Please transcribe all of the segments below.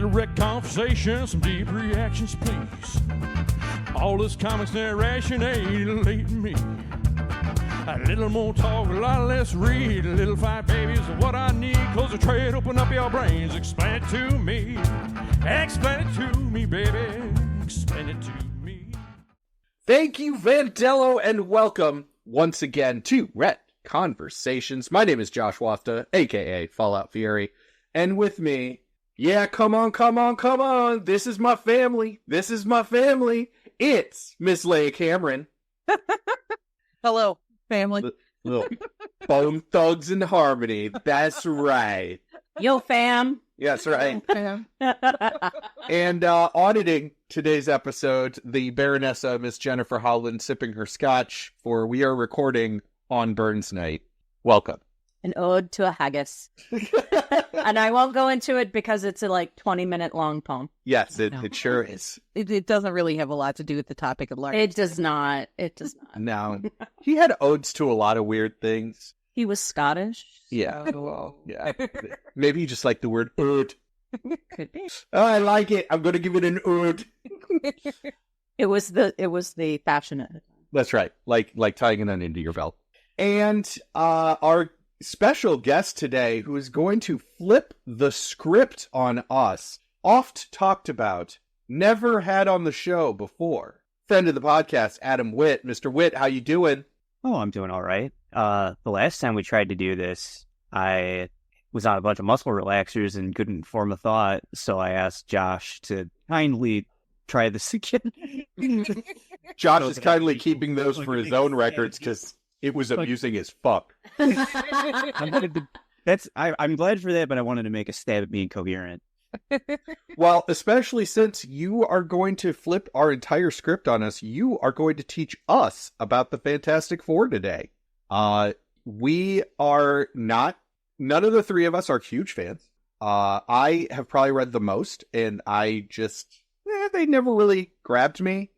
little rec conversation, some deep reactions, please. All this comics narration ain't late to me. A little more talk, a lot less read. A little fight, baby, is what I need. Close the trade, open up your brains. Explain it to me. Explain it to me, baby. Explain it to me. Thank you, Vandello, and welcome once again to Ret Conversations. My name is Josh Wafta, a.k.a. Fallout Fury. And with me, yeah, come on. This is my family. It's Miss Leia Cameron. Hello, family. Little Bone Thugs in Harmony. That's right. Yo, fam. Yes, right. Fam. And auditing today's episode, the Baronessa, Miss Jennifer Holland, sipping her scotch, for we are recording on Burns Night. Welcome. An ode to a haggis. And I won't go into it because it's a 20-minute long poem. Yes, it sure is. It doesn't really have a lot to do with the topic at large. It does not. No. He had odes to a lot of weird things. He was Scottish. Yeah. So... Well, yeah. Maybe he just liked the word ode. Could be. Oh, I like it. I'm going to give it an ode. It was the fashion at the time. That's right. Like tying an onion to your belt. And our special guest today, who is going to flip the script on us, oft talked about, never had on the show before. Friend of the podcast, Adam Witt. Mr. Witt, how you doing? Oh, I'm doing all right. The last time we tried to do this, I was on a bunch of muscle relaxers and couldn't form a thought, so I asked Josh to kindly try this again. Josh is kindly keeping those for his own records because it was amusing as fuck. I'm glad for that, but I wanted to make a stab at being coherent. Well, especially since you are going to flip our entire script on us, you are going to teach us about the Fantastic Four today. We are not, none of the three of us are huge fans. I have probably read the most, and I just, they never really grabbed me.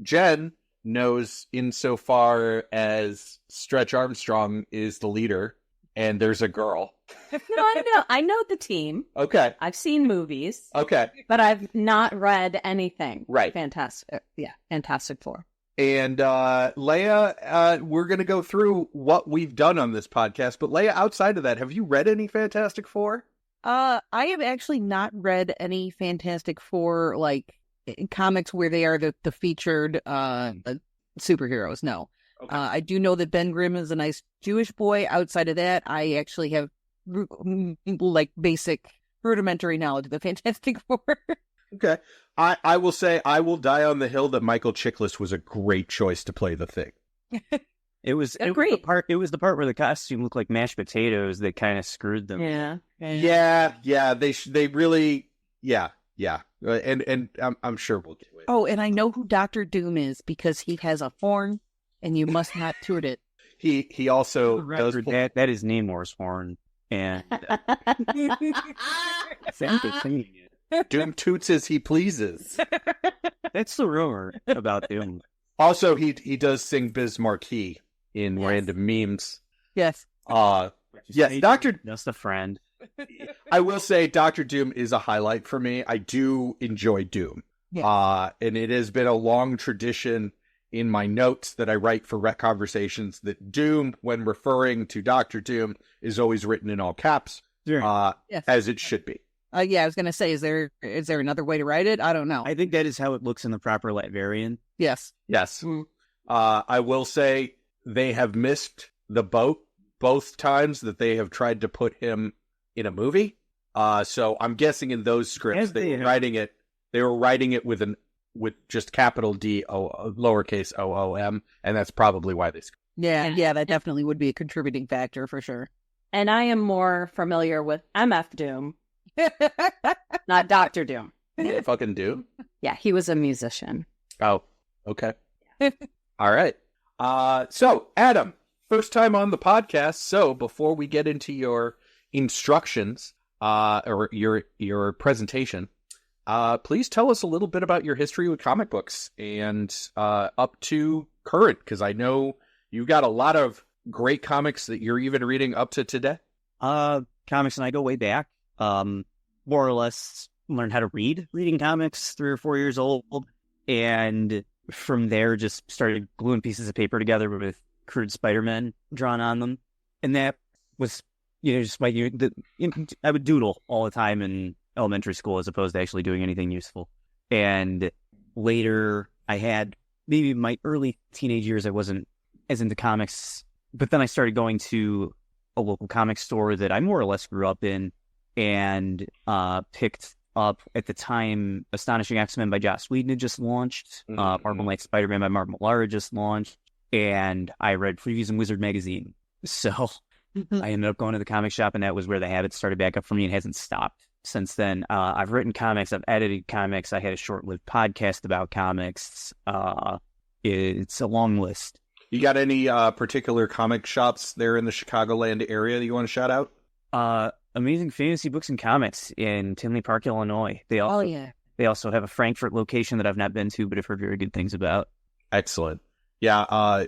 Jenn knows insofar as Stretch Armstrong is the leader, and there's a girl. No, I know the team. Okay. I've seen movies. Okay. But I've not read anything. Right. Fantastic. Yeah, Fantastic Four. And Leia, we're going to go through what we've done on this podcast. But Leia, outside of that, have you read any Fantastic Four? I have actually not read any Fantastic Four, comics where they are the featured superheroes. No. Okay. I do know that Ben Grimm is a nice Jewish boy. Outside of that, I actually have basic rudimentary knowledge of the Fantastic Four. Okay. I will say I will die on the hill that Michael Chiklis was a great choice to play the Thing. It was the part where the costume looked like mashed potatoes that kind of screwed them. Yeah. They really, yeah. And I'm sure we'll get to it. Oh, and I know who Dr. Doom is because he has a horn, and you must not toot it. He also does that is Namor's horn, and Doom toots as he pleases. That's the rumor about Doom. Also, he does sing Biz Marquee in random memes. Yes. Yes, Dr. Just a friend. I will say Dr. Doom is a highlight for me. I do enjoy Doom. Yes. And it has been a long tradition in my notes that I write for Rec Conversations that Doom, when referring to Dr. Doom, is always written in all caps, Sure. Yes. as it should be. Yeah, I was going to say, is there another way to write it? I don't know. I think that is how it looks in the proper Latvian. Yes. Yes. I will say they have missed the boat both times that they have tried to put him in a movie. So I'm guessing in those scripts they were writing it with just capital D lowercase OOM, and that's probably why they. Yeah, that definitely would be a contributing factor for sure. And I am more familiar with MF Doom, not Dr. Doom. Fucking Doom? Yeah, he was a musician. Oh, okay. All right. So, Adam, first time on the podcast. So, before we get into your instructions or your presentation, please tell us a little bit about your history with comic books and up to current, because I know you got a lot of great comics that you're even reading up to today. Comics and I go way back. more or less learned how to reading comics 3 or 4 years old. And from there, just started gluing pieces of paper together with crude Spider-Man drawn on them. And that was, just I would doodle all the time in elementary school as opposed to actually doing anything useful. And later, I had maybe my early teenage years, I wasn't as into comics, but then I started going to a local comic store that I more or less grew up in and picked up at the time Astonishing X-Men by Joss Whedon had just launched, Marvel Knights Spider-Man by Mark Millar had just launched, and I read previews in Wizard magazine. So I ended up going to the comic shop, and that was where the habit started back up for me and hasn't stopped since then. I've written comics, I've edited comics, I had a short-lived podcast about comics. It's a long list. You got any particular comic shops there in the Chicagoland area that you want to shout out? Amazing Fantasy Books and Comics in Tinley Park, Illinois. They also have a Frankfurt location that I've not been to, but I've heard very good things about. Excellent. Yeah,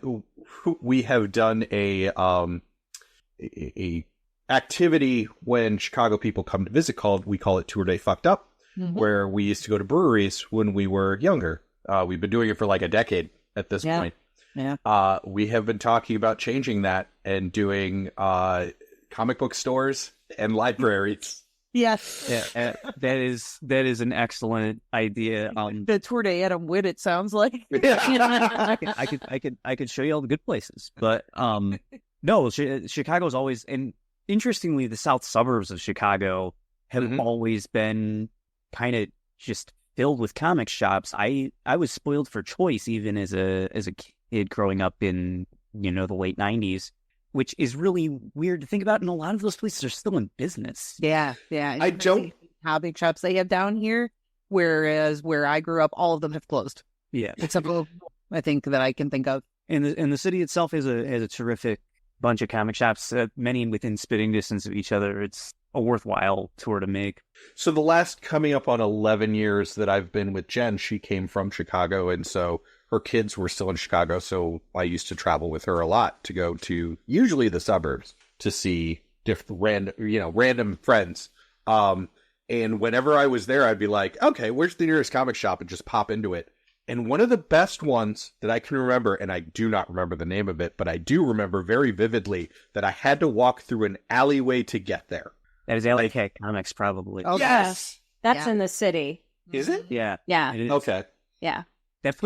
we have done a activity when Chicago people come to visit we call it Tour Day Fucked Up, where we used to go to breweries when we were younger. We've been doing it for like a decade at this point. Yeah. We have been talking about changing that and doing comic book stores and libraries. Yes. Yeah, that is an excellent idea. The Tour de Adam Witt, it sounds like. I could show you all the good places, but no, Chicago's always, and interestingly, the south suburbs of Chicago have always been kind of just filled with comic shops. I was spoiled for choice even as a kid growing up in the late 90s. Which is really weird to think about, and a lot of those places are still in business. Yeah. I don't comic shops they have down here, whereas where I grew up, all of them have closed. Yeah, except for I think that I can think of. And the city itself has a terrific bunch of comic shops, many within spitting distance of each other. It's a worthwhile tour to make. So the last coming up on 11 years that I've been with Jenn, she came from Chicago, and so her kids were still in Chicago, so I used to travel with her a lot to go to usually the suburbs to see random friends. And whenever I was there, I'd be like, okay, where's the nearest comic shop, and just pop into it. And one of the best ones that I can remember, and I do not remember the name of it, but I do remember very vividly that I had to walk through an alleyway to get there. That is LAK Comics, probably. Oh, yes! That's in the city. Is it? Yeah. Yeah. It is. Okay. Yeah. That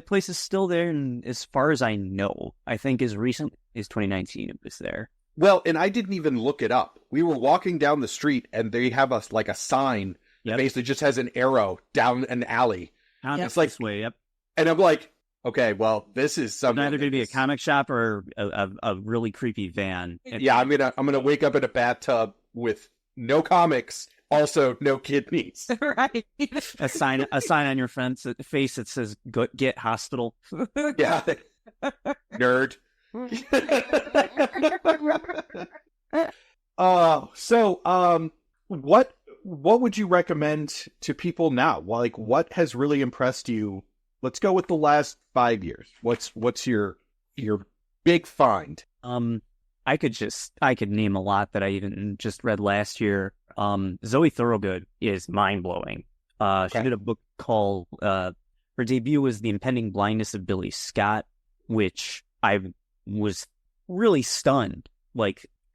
place is still there, and as far as I know, I think as recent as 2019 it was there. Well, and I didn't even look it up. We were walking down the street, and they have a sign that basically just has an arrow down an alley. It's like this way, yep. And I'm like, okay, well, this is something. It's either going to be a comic shop or a really creepy van. Yeah, I'm gonna wake up in a bathtub with no comics. Also, no kidneys. Right. A sign on your face that says "Get hospital." Yeah, nerd. What would you recommend to people now? Like, what has really impressed you? Let's go with the last 5 years. What's your big find? I could name a lot that I even just read last year. Zoe Thorogood is mind-blowing. She did a book called, her debut was The Impending Blindness of Billy Scott, which I was really stunned,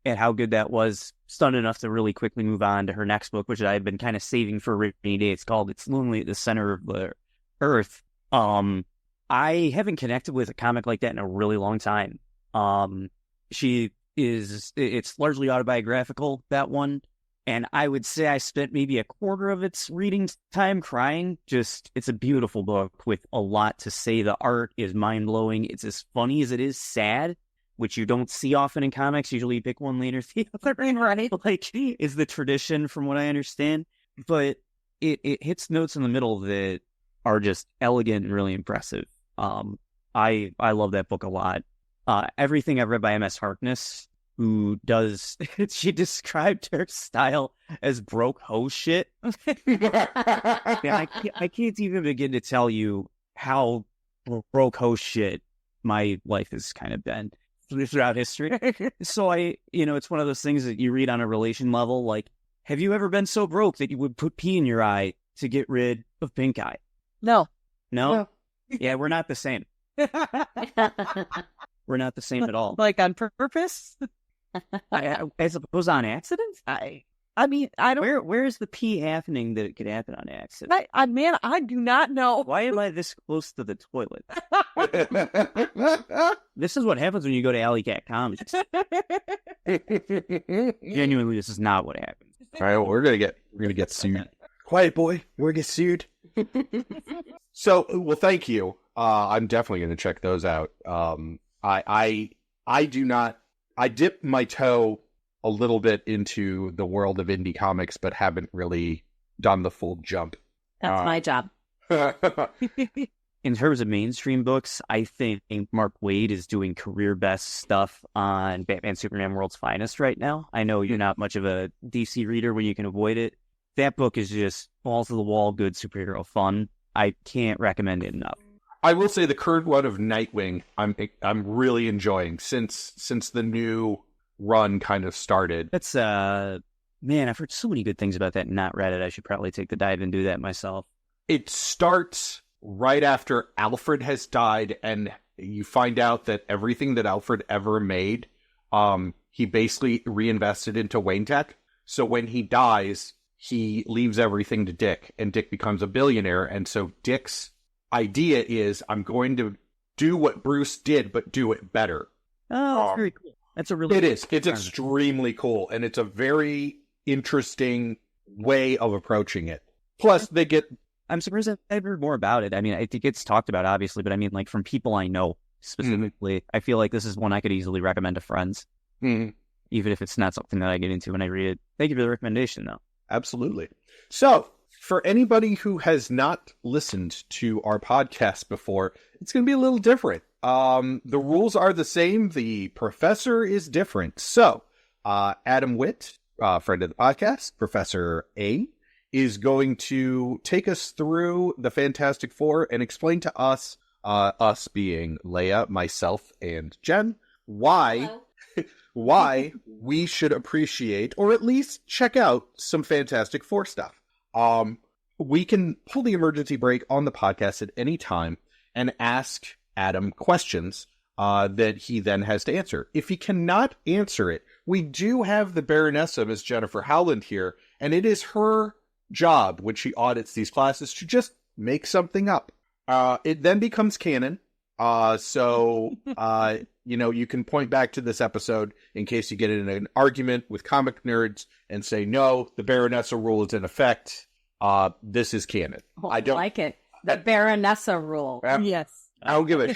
at how good that was. Stunned enough to really quickly move on to her next book, which I had been kind of saving for a rainy day. It's called It's Lonely at the Center of the Earth. I haven't connected with a comic like that in a really long time. It's largely autobiographical, that one. And I would say I spent maybe a quarter of its reading time crying. It's a beautiful book with a lot to say. The art is mind-blowing. It's as funny as it is sad, which you don't see often in comics. Usually you pick one later, the other, right? Is the tradition from what I understand. But it hits notes in the middle that are just elegant and really impressive. I love that book a lot. Everything I've read by M.S. Harkness, who does, she described her style as broke hoe shit. I can't even begin to tell you how broke hoe shit my life has kind of been throughout history. So it's one of those things that you read on a relation level, Have you ever been so broke that you would put pee in your eye to get rid of pink eye? No. No? Yeah, we're not the same. We're not the same at all. Like on purpose? I suppose on accident? I mean, I don't. Where is the pee happening that it could happen on accident? Man, I do not know. Why am I this close to the toilet? This is what happens when you go to Alley Cat Comics. Genuinely, this is not what happens. All right, well, we're gonna get sued. Quiet, boy. We're gonna get sued. So, well, thank you. I'm definitely gonna check those out. I do not. I dip my toe a little bit into the world of indie comics, but haven't really done the full jump. That's my job. In terms of mainstream books, I think Mark Waid is doing career best stuff on Batman Superman World's Finest right now. I know you're not much of a DC reader when you can avoid it. That book is just balls to the wall, good superhero fun. I can't recommend it enough. I will say the current one of Nightwing, I'm really enjoying since the new run kind of started. That's man, I've heard so many good things about that and not read it. I should probably take the dive and do that myself. It starts right after Alfred has died, and you find out that everything that Alfred ever made, he basically reinvested into Wayne Tech. So when he dies, he leaves everything to Dick, and Dick becomes a billionaire. And so Dick's idea is, I'm going to do what Bruce did, but do it better. Oh, that's very cool. That's a really It is. It's extremely cool, and it's a very interesting way of approaching it. Plus, they get... I'm surprised I've heard more about it. I mean, it gets talked about, obviously, but I mean, like, from people I know specifically, I feel like this is one I could easily recommend to friends, even if it's not something that I get into when I read it. Thank you for the recommendation, though. Absolutely. So, for anybody who has not listened to our podcast before, it's going to be a little different. The rules are the same. The professor is different. So, Adam Witt, friend of the podcast, Professor A, is going to take us through the Fantastic Four and explain to us, us being Leia, myself, and Jenn, why we should appreciate, or at least check out, some Fantastic Four stuff. We can pull the emergency brake on the podcast at any time and ask Adam questions that he then has to answer. If he cannot answer it, we do have the Baronessa, Miss Jennifer Howland, here, and it is her job when she audits these classes to just make something up. It then becomes canon. So you can point back to this episode in case you get in an argument with comic nerds and say, no, the Baronessa rule is in effect. This is canon. I don't like it. The Baronessa rule. Yes. I don't give a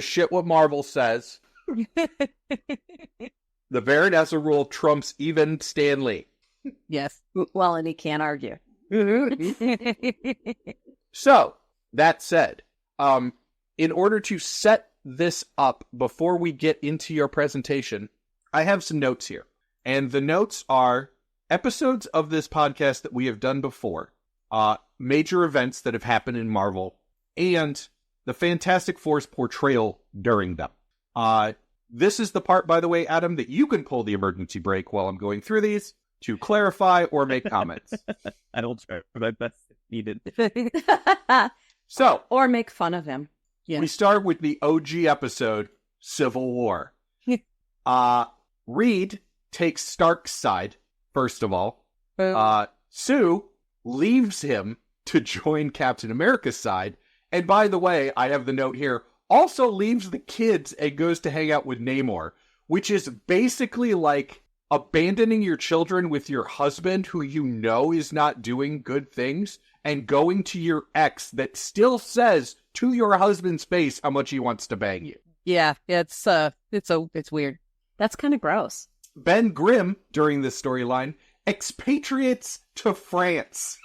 shit what Marvel says. The Baronessa rule trumps even Stan Lee. Yes. Well, and he can't argue. So, that said, in order to set this up before we get into your presentation, I have some notes here. And the notes are episodes of this podcast that we have done before, major events that have happened in Marvel, and the Fantastic Four's portrayal during them. This is the part, by the way, Adam, that you can pull the emergency brake while I'm going through these to clarify or make comments. I don't try my best if needed. So, or make fun of him. Yeah. We start with the OG episode, Civil War. Reed takes Stark's side, first of all. Sue leaves him to join Captain America's side. And by the way, I have the note here, also leaves the kids and goes to hang out with Namor, which is basically like abandoning your children with your husband who you know is not doing good things and going to your ex that still says to your husband's face how much he wants to bang you. Yeah, it's weird. That's kind of gross. Ben Grimm, during this storyline, expatriates to France.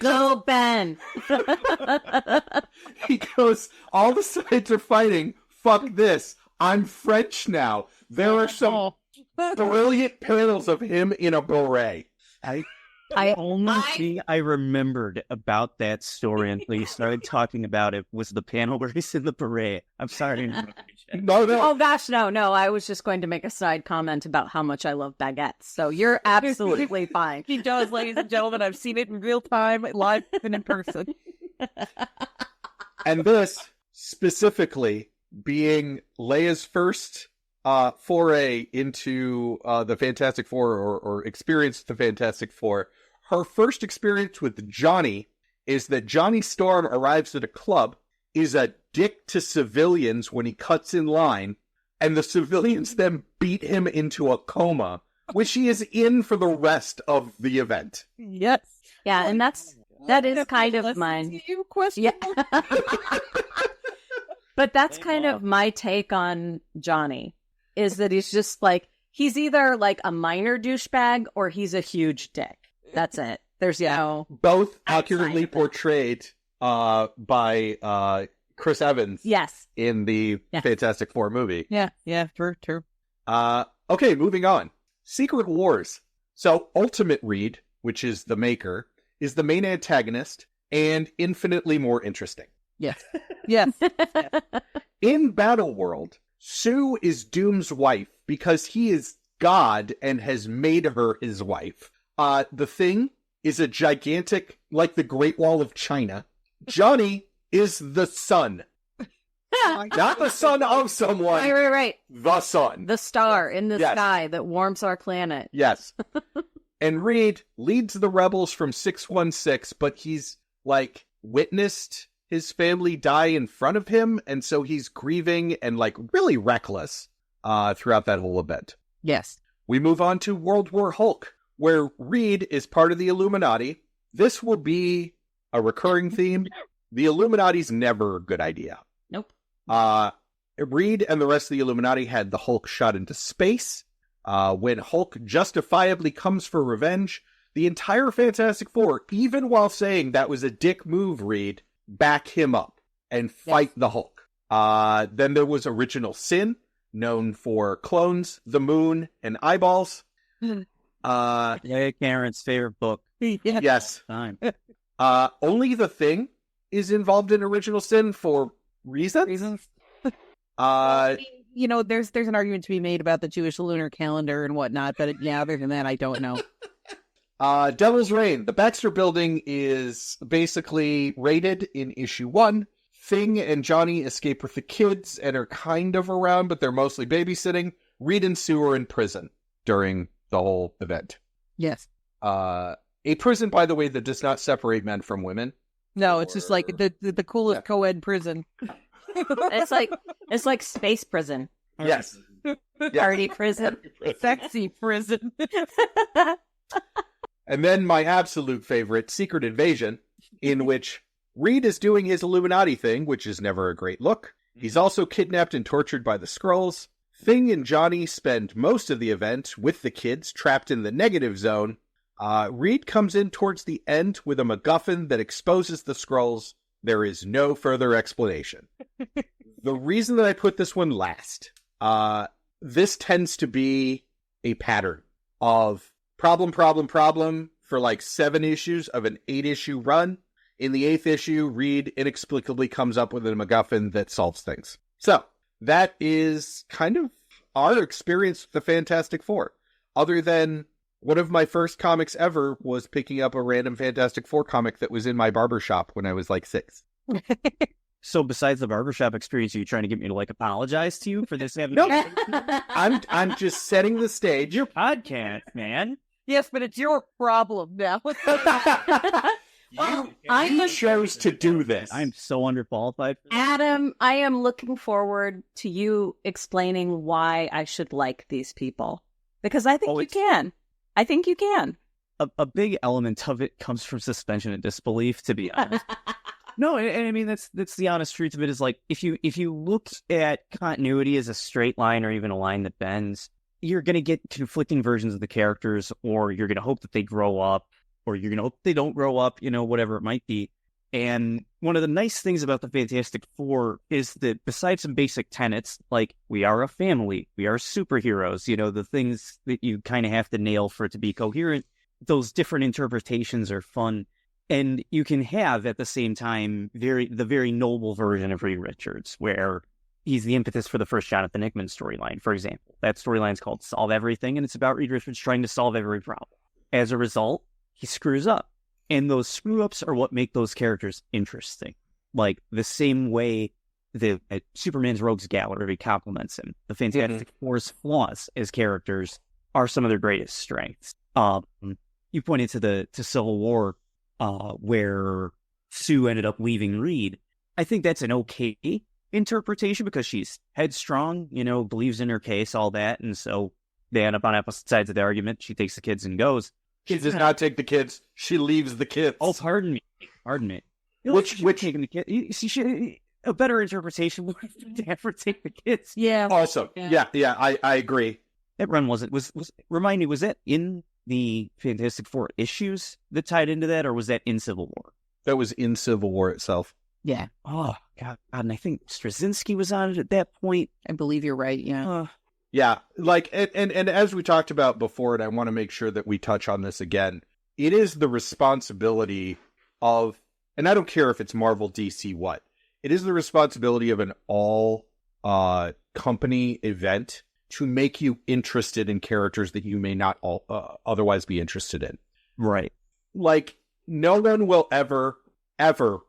Go, Ben! He goes, all the sides are fighting. Fuck this. I'm French now. There are some brilliant panels of him in a beret. I only thing I remembered about that story until you started talking about it was the panel where he's in the beret. I'm sorry. No. Oh gosh, no. I was just going to make a side comment about how much I love baguettes. So you're absolutely fine. He does, ladies and gentlemen. I've seen it in real time, live and in person. And this specifically being Leia's first foray into the Fantastic Four or experience the Fantastic Four. Her first experience with Johnny is that Johnny Storm arrives at a club, is a dick to civilians when he cuts in line, and the civilians then beat him into a coma, which he is in for the rest of the event. Yes. Yeah, and that is kind of mine. You question? Yeah. But that's kind of my take on Johnny, is that he's just like, he's either like a minor douchebag or he's a huge dick. That's it. There's no... Both accurately portrayed by Chris Evans. Yes. In the Fantastic Four movie. Yeah, true. Okay, moving on. Secret Wars. So Ultimate Reed, which is the maker, is the main antagonist and infinitely more interesting. Yes. In Battle World, Sue is Doom's wife because he is God and has made her his wife. The Thing is a gigantic, like the Great Wall of China. Johnny is the sun. Not the son of someone. Right. The sun. The star in the sky that warms our planet. Yes. And Reed leads the rebels from 616, but he's, like, witnessed his family die in front of him, and so he's grieving and, like, really reckless throughout that whole event. Yes. We move on to World War Hulk, where Reed is part of the Illuminati. This will be a recurring theme. The Illuminati's never a good idea. Nope. Reed and the rest of the Illuminati had the Hulk shot into space. When Hulk justifiably comes for revenge, the entire Fantastic Four, even while saying that was a dick move, Reed, back him up and fight the Hulk. Then there was Original Sin, known for clones, the moon, and eyeballs. Leia Karen's favorite book. Yes. Time. Only the Thing is involved in Original Sin for reasons. You know, there's an argument to be made about the Jewish lunar calendar and whatnot, but other than that, I don't know. Devil's Reign. The Baxter Building is basically raided in issue 1. Thing and Johnny escape with the kids and are kind of around, but they're mostly babysitting. Reed and Sue are in prison during the whole event. Yes. A prison, by the way, that does not separate men from women. No, it's just like the coolest co-ed prison. It's like space prison. Yes. Party prison. Sexy prison. And then my absolute favorite, Secret Invasion, in which Reed is doing his Illuminati thing, which is never a great look. He's also kidnapped and tortured by the Skrulls. Thing and Johnny spend most of the event with the kids trapped in the negative zone. Reed comes in towards the end with a MacGuffin that exposes the Skrulls. There is no further explanation. The reason that I put this one last, this tends to be a pattern of problem for like 7 issues of an 8-issue run. In the 8th issue, Reed inexplicably comes up with a MacGuffin that solves things. So, that is kind of our experience with the Fantastic Four. Other than one of my first comics ever was picking up a random Fantastic Four comic that was in my barbershop when I was like 6. So besides the barbershop experience, are you trying to get me to like apologize to you for this? No, I'm just setting the stage. Your podcast, man. Yes, but it's your problem now. You chose to do this. I'm so underqualified. Adam, I am looking forward to you explaining why I should like these people. Because I think you can. I think you can. A big element of it comes from suspension of disbelief, to be honest. No, and I mean that's the honest truth of it. Is like if you look at continuity as a straight line or even a line that bends, you're gonna get conflicting versions of the characters, or you're gonna hope that they grow up, or you're gonna hope they don't grow up, whatever it might be. And one of the nice things about the Fantastic Four is that besides some basic tenets, like we are a family, we are superheroes, the things that you kind of have to nail for it to be coherent, those different interpretations are fun. And you can have at the same time the very noble version of Reed Richards, where he's the impetus for the first Jonathan Hickman storyline, for example. That storyline is called Solve Everything, and it's about Reed Richards trying to solve every problem. As a result, he screws up. And those screw-ups are what make those characters interesting. Like, the same way that Superman's Rogues Gallery compliments him. The Fantastic Four's flaws as characters are some of their greatest strengths. You pointed to Civil War, where Sue ended up leaving Reed. I think that's an okay interpretation because she's headstrong, believes in her case, all that. And so they end up on opposite sides of the argument. She takes the kids and goes. She does not take the kids. She leaves the kids. Oh, pardon me. Which taking the kids? A better interpretation would have to take the kids. Yeah. Awesome. Yeah. I agree. That run was remind me, was that in the Fantastic Four issues that tied into that, or was that in Civil War? That was in Civil War itself. Yeah. Oh, God. And I think Straczynski was on it at that point. I believe you're right. Yeah. Yeah. Like, and as we talked about before, and I want to make sure that we touch on this again, it is the responsibility of, and I don't care if it's Marvel, DC, what, it is the responsibility of an all company event to make you interested in characters that you may not otherwise be interested in. Right. Like, no one will ever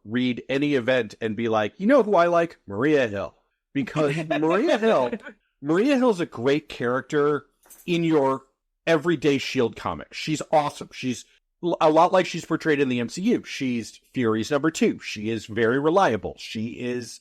read any event and be like, you know who I like? Maria Hill. Because Maria Hill's a great character in your everyday S.H.I.E.L.D. comic. She's awesome. She's a lot like she's portrayed in the MCU. She's Fury's number 2. She is very reliable. She is,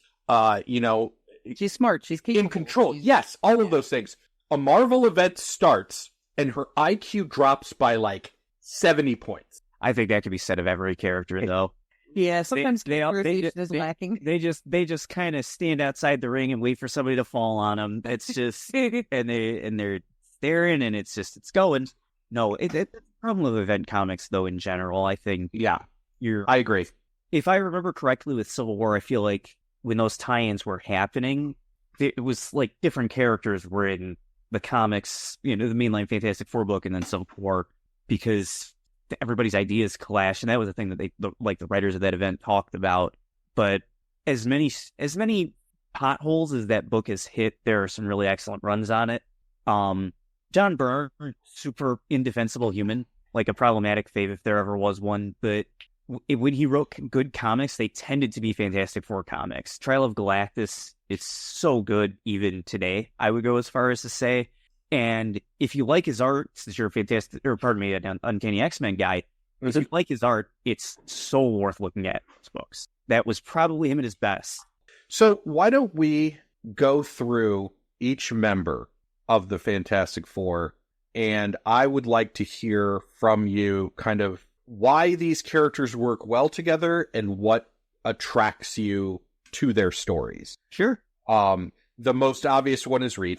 she's smart. She's capable. In control. Yes, all of those things. A Marvel event starts and her IQ drops by like 70 points. I think that could be said of every character, though. Yeah, sometimes they is lacking. They just kind of stand outside the ring and wait for somebody to fall on them. It's just and they're staring and it's going. No, it's the problem with event comics though in general. I think I agree. If I remember correctly with Civil War, I feel like when those tie-ins were happening, it was like different characters were in the comics, the mainline Fantastic Four book, and then Civil War because everybody's ideas clash, and that was the thing that the writers of that event talked about. But as many potholes as that book has hit, there are some really excellent runs on it. John Byrne, super indefensible human, like a problematic fave if there ever was one. But when he wrote good comics, they tended to be Fantastic Four comics. Trial of Galactus is so good even today, I would go as far as to say. And if you like his art, since you're an Uncanny X-Men guy, if you like his art, it's so worth looking at those books. That was probably him at his best. So why don't we go through each member of the Fantastic Four, and I would like to hear from you kind of why these characters work well together and what attracts you to their stories. Sure. The most obvious one is Reed.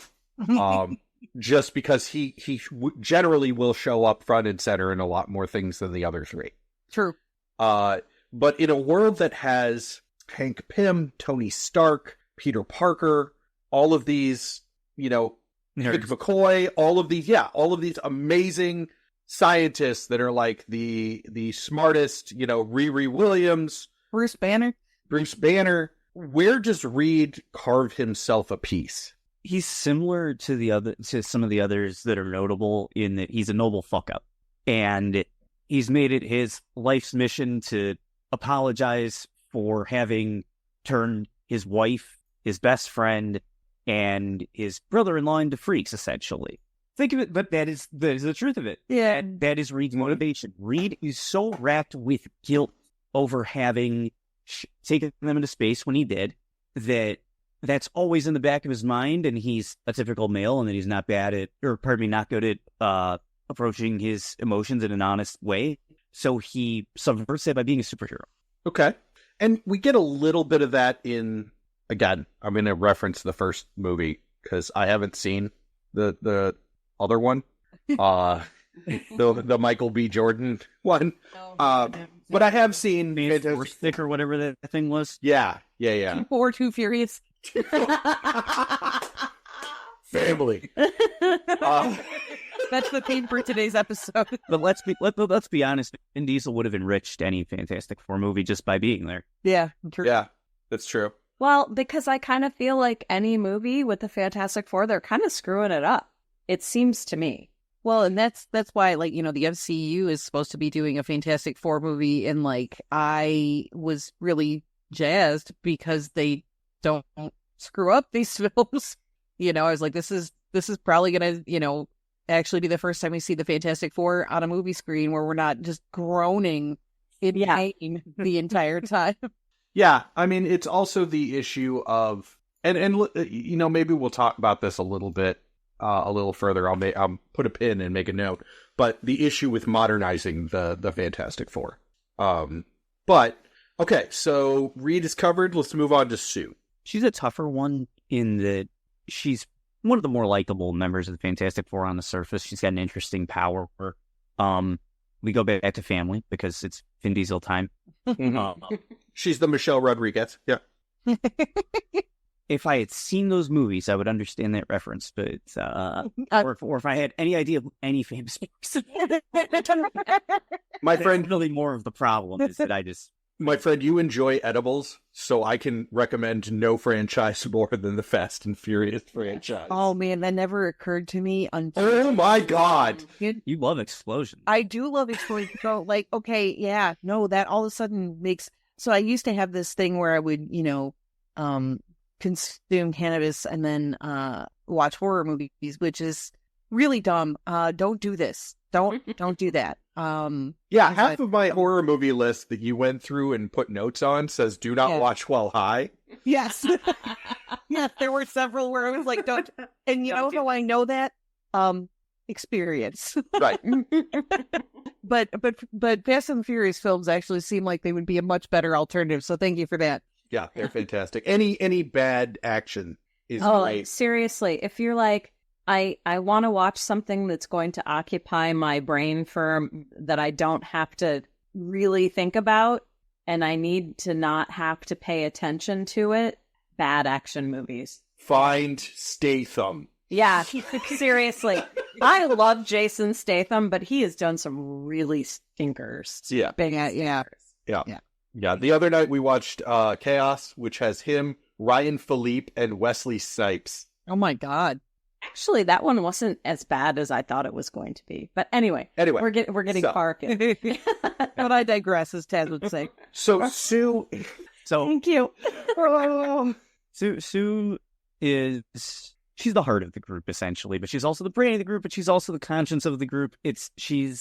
Just because he generally will show up front and center in a lot more things than the other three. True. But in a world that has Hank Pym, Tony Stark, Peter Parker, all of these, Vic McCoy, all of these amazing scientists that are like the smartest, Riri Williams, Bruce Banner. Where does Reed carve himself a piece? He's similar to some of the others that are notable in that he's a noble fuck up, and he's made it his life's mission to apologize for having turned his wife, his best friend, and his brother-in-law into freaks. Essentially, think of it, but that is the truth of it. Yeah, and that is Reed's motivation. Reed is so wrapped with guilt over having taken them into space when he did that's always in the back of his mind, and he's a typical male, and that he's not good at approaching his emotions in an honest way. So he subverts it by being a superhero. Okay. And we get a little bit of that in, again, I'm going to reference the first movie, because I haven't seen the other one, the Michael B. Jordan one. But I have seen Stick or whatever that thing was. Yeah. Too Furious. Family. That's the theme for today's episode. But let's be honest. Vin Diesel would have enriched any Fantastic Four movie just by being there. Yeah, true. Yeah, that's true. Well, because I kind of feel like any movie with the Fantastic Four, they're kind of screwing it up. It seems to me. Well, and that's why, like, you know, the MCU is supposed to be doing a Fantastic Four movie, and like I was really jazzed because they don't screw up these films. You know, I was like, this is probably gonna, you know, actually be the first time we see the Fantastic Four on a movie screen where we're not just groaning in pain the entire time. Yeah, I mean, it's also the issue of, and you know, maybe we'll talk about this a little bit, a little further. I'll put a pin and make a note. But the issue with modernizing the Fantastic Four. But okay, so Reed is covered. Let's move on to Sue. She's a tougher one in that she's one of the more likable members of the Fantastic Four on the surface. She's got an interesting power. We go back to family because it's Vin Diesel time. She's the Michelle Rodriguez. Yeah. If I had seen those movies, I would understand that reference. But or if I had any idea of any famous movies, My friend, really more of the problem is that I just. My friend, you enjoy edibles, so I can recommend no franchise more than the Fast and Furious franchise. Oh man, that never occurred to me until. Oh my God! You love explosions. I do love explosions. So, like, okay, yeah, no, that all of a sudden makes. So I used to have this thing where I would, you know, consume cannabis and then watch horror movies, which is really dumb. Don't do this. Don't do that. Yeah, half of my horror movie list that you went through and put notes on says do not watch while high. Yes. Yes, there were several where I was like, don't. And you know how I know that? Experience. Right. But Fast and Furious films actually seem like they would be a much better alternative. So thank you for that. Yeah, they're fantastic. Any bad action is great. Seriously, if you're like, I want to watch something that's going to occupy my brain that I don't have to really think about, and I need to not have to pay attention to it, bad action movies. Find Statham. Yeah, seriously. I love Jason Statham, but he has done some really stinkers. Yeah. Yeah. The other night we watched Chaos, which has him, Ryan Philippe, and Wesley Snipes. Oh my God. Actually, that one wasn't as bad as I thought it was going to be. But anyway, we're getting far. But I digress, as Taz would say. So Sue, Thank you. Sue is she's the heart of the group essentially, but she's also the brain of the group, but she's also the conscience of the group. She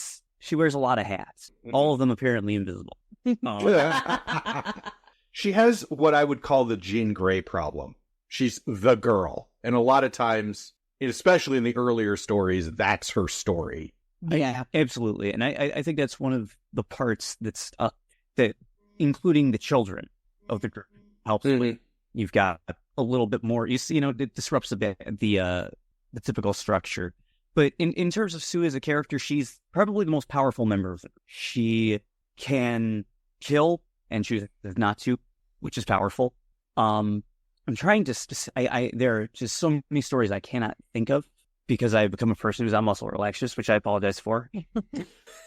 wears a lot of hats, all of them apparently invisible. She has what I would call the Jean Grey problem. She's the girl, and a lot of times, especially in the earlier stories, that's her story. Yeah, absolutely. And I think that's one of the parts that's that including the children of the group helps. Mm-hmm. You've got a little bit more. It disrupts a bit the typical structure. But in terms of Sue as a character, she's probably the most powerful member of it. She can kill and choose not to, which is powerful. I'm trying to. There are just so many stories I cannot think of because I've become a person who's on muscle relaxers, which I apologize for.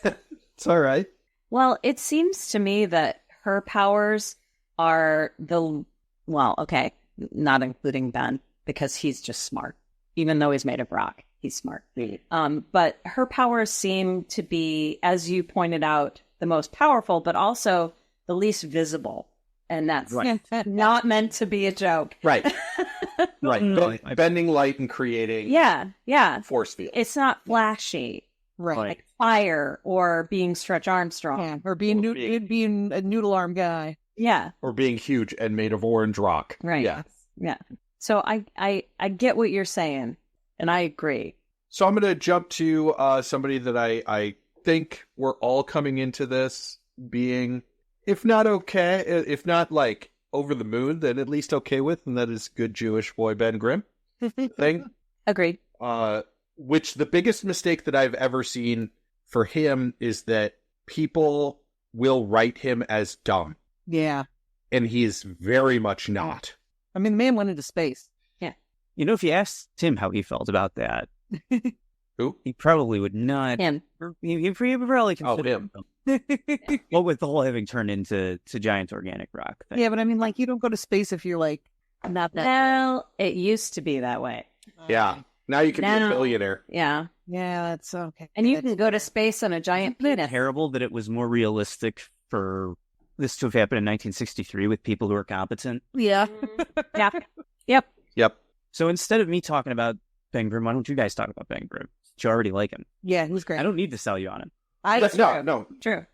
It's all right. Well, it seems to me that her powers are not including Ben because he's just smart. Even though he's made of rock, he's smart. But her powers seem to be, as you pointed out, the most powerful, but also the least visible. And that's not meant to be a joke. Right. Right. Bending light and creating force field. It's not flashy. Right. Like fire or being Stretch Armstrong. Yeah. Or being a noodle arm guy. Yeah. Or being huge and made of orange rock. Right. Yeah. So I get what you're saying, and I agree. So I'm going to jump to somebody that I think we're all coming into this being, if not okay, if not like over the moon, then at least okay with, and that is good Jewish boy Ben Grimm thing. Agreed. Which the biggest mistake that I've ever seen for him is that people will write him as dumb. Yeah. And he is very much not. I mean, the man went into space. If you asked Tim how he felt about that, Who? He probably would not. Him. He probably Oh, consider him. Well, with the whole having turned into giant organic rock thing. Yeah, but I mean, like, you don't go to space if you're like not that. Well, it used to be that way. Yeah. Now you can be a No. billionaire. Yeah. Yeah, that's okay. And you can go to space on a giant Isn't it penis. terrible that it was more realistic for this to have happened in 1963 with people who are competent? Yeah. Yeah. Yep. Yep. So instead of me talking about Ben Grimm, why don't you guys talk about Ben Grimm? You already like him. Yeah, he was great. I don't need to sell you on him. No. True.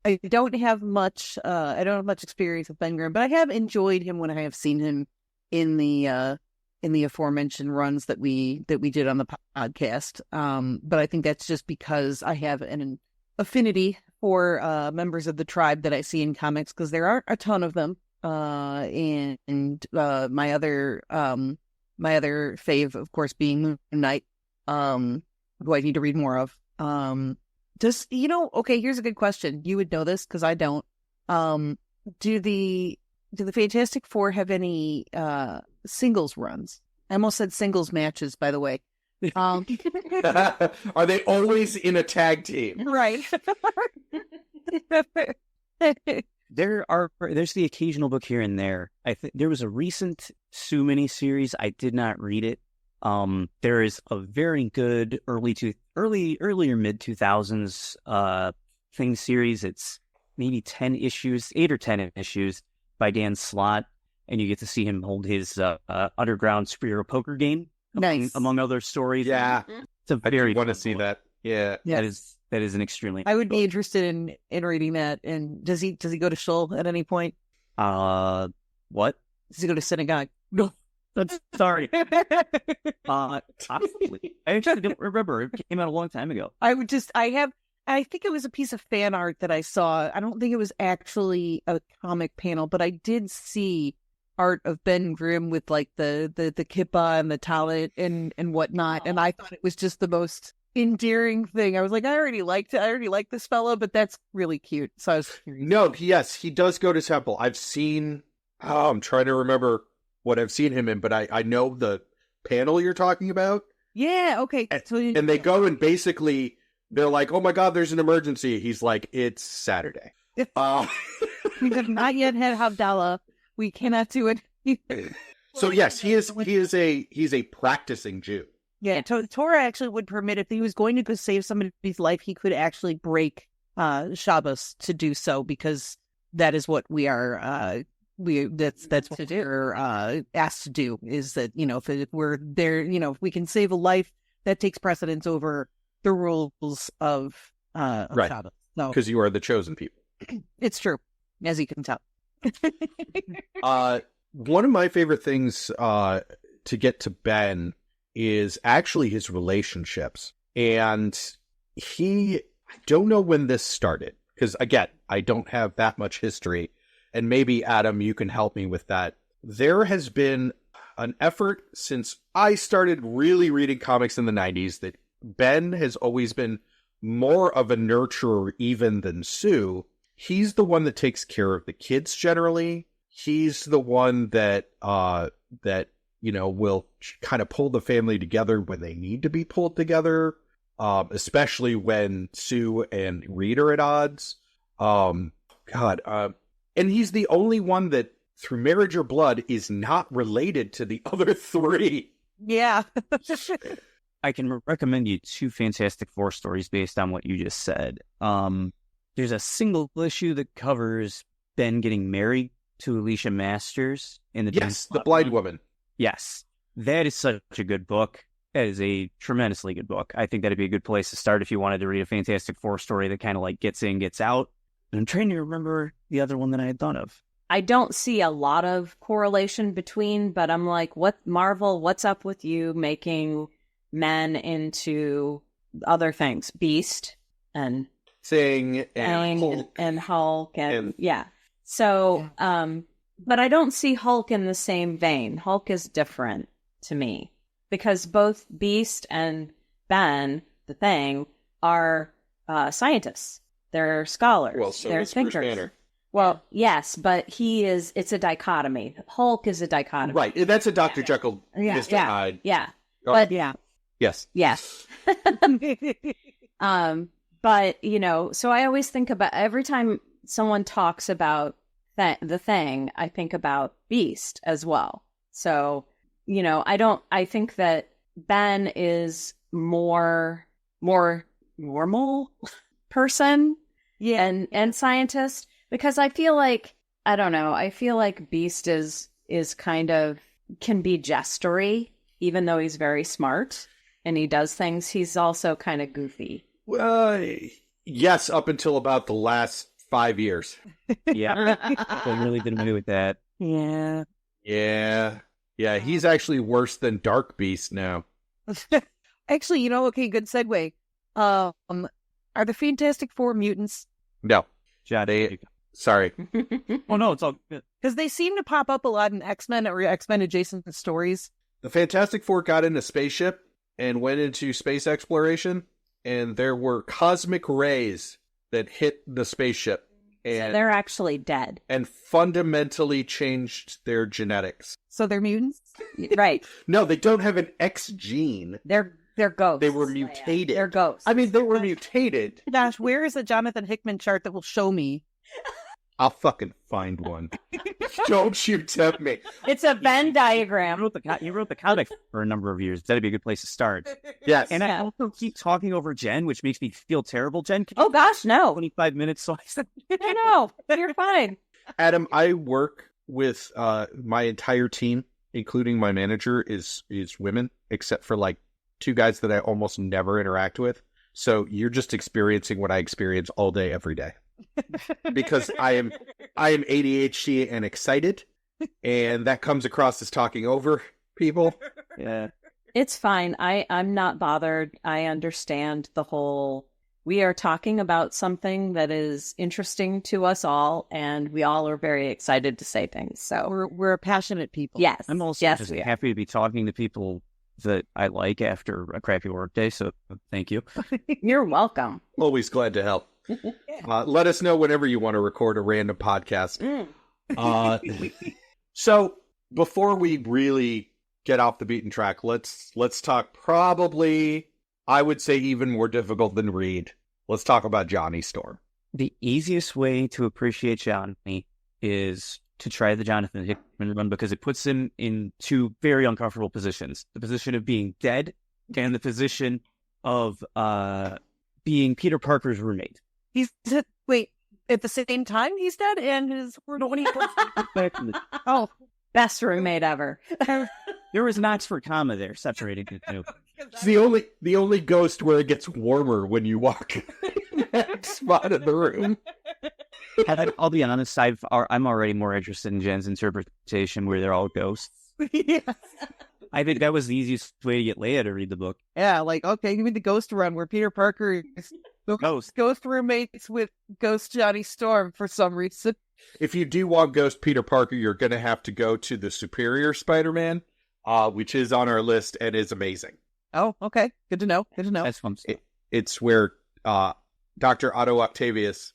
I don't have much. I don't have much experience with Ben Grimm, but I have enjoyed him when I have seen him in the aforementioned runs that we did on the podcast. But I think that's just because I have an affinity for members of the tribe that I see in comics, because there aren't a ton of them. And my other fave, of course, being Moon Knight, who I need to read more of. Okay, here's a good question. You would know this because I don't. Do the Fantastic Four have any singles runs? I almost said singles matches, by the way. Are they always in a tag team? Right. There's the occasional book here and there. I think there was a recent Sue miniseries. I did not read it. There is a very good earlier mid 2000s thing series. It's maybe 10 issues, 8 or 10 issues by Dan Slott, and you get to see him hold his underground superhero poker game. Nice. Among other stories. Yeah. It's a I very want to fun see book. that. Yeah. That is an extremely. I would be interested in reading that. And does he go to shul at any point? What? Does he go to synagogue? No. That's sorry. Possibly. I actually don't remember. It came out a long time ago. I think it was a piece of fan art that I saw. I don't think it was actually a comic panel, but I did see art of Ben Grimm with like the kippah and the talent and whatnot. And I thought it was just the most endearing thing. I was like, I already like this fellow, but that's really cute. So I was curious. No, yes, he does go to temple. I've seen, I'm trying to remember what I've seen him in, but I know the panel you're talking about. Yeah, okay. And they go and basically, they're like, oh my God, there's an emergency. He's like, it's Saturday. We have not yet had Havdalah. We cannot do it. So yes, he's a practicing Jew. Yeah, Torah actually would permit, if he was going to go save somebody's life, he could actually break Shabbos to do so, because that is what we are. That's what we're asked to do. Is that, if we're there, if we can save a life, that takes precedence over the rules of Right. Shabbos. So Because you are the chosen people. it's true, as you can tell. One of my favorite things to get to Ben is actually his relationships. And I don't know when this started, because again, I don't have that much history. And maybe, Adam, you can help me with that. There has been an effort since I started really reading comics in the 90s that Ben has always been more of a nurturer even than Sue. He's the one that takes care of the kids generally. He's the one that will kind of pull the family together when they need to be pulled together, especially when Sue and Reed are at odds. And he's the only one that, through marriage or blood, is not related to the other three. Yeah. I can recommend you 2 Fantastic Four stories based on what you just said. There's a single issue that covers Ben getting married to Alicia Masters in the Yes, the blind woman. Yes, that is such a good book. That is a tremendously good book. I think that'd be a good place to start if you wanted to read a Fantastic Four story that kind of like gets in, gets out. And I'm trying to remember the other one that I had thought of. I don't see a lot of correlation between, but I'm like, what Marvel, what's up with you making men into other things? Beast and Thing and Hulk and yeah. So, but I don't see Hulk in the same vein. Hulk is different to me because both Beast and Ben, the Thing, are scientists. They're scholars. Well, so they're is Bruce thinkers. Banner. Well, yes, but it's a dichotomy. Hulk is a dichotomy. Right, that's a Dr. Jekyll, Mr. Hyde. Yeah. Oh, But Yeah. Yes. Yes. But, so I always think about every time someone talks about the Thing, I think about Beast as well. So, I think that Ben is more normal person and scientist, because I feel like, I don't know, I feel like Beast is kind of, can be gestury, even though he's very smart and he does things. He's also kind of goofy. Well, yes, up until about the last 5 years. Yeah. I really didn't agree with that. Yeah. Yeah, he's actually worse than Dark Beast now. Actually, okay, good segue. Are the Fantastic Four mutants? No. John, Sorry. oh no, it's all good. Because they seem to pop up a lot in X-Men or X-Men adjacent stories. The Fantastic Four got in a spaceship and went into space exploration, and there were cosmic rays that hit the spaceship. And So they're actually dead. and fundamentally changed their genetics. So they're mutants? Right. No, they don't have an X gene. They're ghosts. They were Leia. mutated. They're ghosts. I mean, they were mutated. Gosh, where is a Jonathan Hickman chart that will show me? I'll fucking find one. Don't you tempt me. It's a Venn diagram. You wrote the comic for a number of years. That'd be a good place to start. Yes. And I also keep talking over Jen, which makes me feel terrible. Jen, can you Oh gosh, no. 25 minutes so I said I know. You're fine. Adam, I work with my entire team, including my manager, is women, except for like 2 guys that I almost never interact with. So you're just experiencing what I experience all day, every day. Because I am ADHD and excited, and that comes across as talking over people. Yeah. It's fine. I'm not bothered. I understand the whole, we are talking about something that is interesting to us all, and we all are very excited to say things. So We're passionate people. yes. I'm also yes, just we are. happy to be talking to people that I like after a crappy work day, so thank you. You're welcome. Always glad to help. Let us know whenever you want to record a random podcast. So before we really get off the beaten track, let's talk probably, I would say, even more difficult than Reed. Let's talk about Johnny Storm. The easiest way to appreciate Johnny is to try the Jonathan Hickman run, because it puts him in 2 very uncomfortable positions. The position of being dead and the position of being Peter Parker's roommate. He's wait, at the same time he's dead and his Oh. Best roommate ever. There was an Oxford comma there separating the 2. It's the only ghost where it gets warmer when you walk in that spot in the room. I'll be honest, I'm already more interested in Jen's interpretation where they're all ghosts. Yes. I think that was the easiest way to get Leia to read the book. Yeah, like, okay, give me the ghost run where Peter Parker is ghost roommates with Ghost Johnny Storm for some reason. If you do want Ghost Peter Parker, you're going to have to go to the Superior Spider-Man, which is on our list and is amazing. Oh, okay. Good to know. That's fun. It's where Dr. Otto Octavius,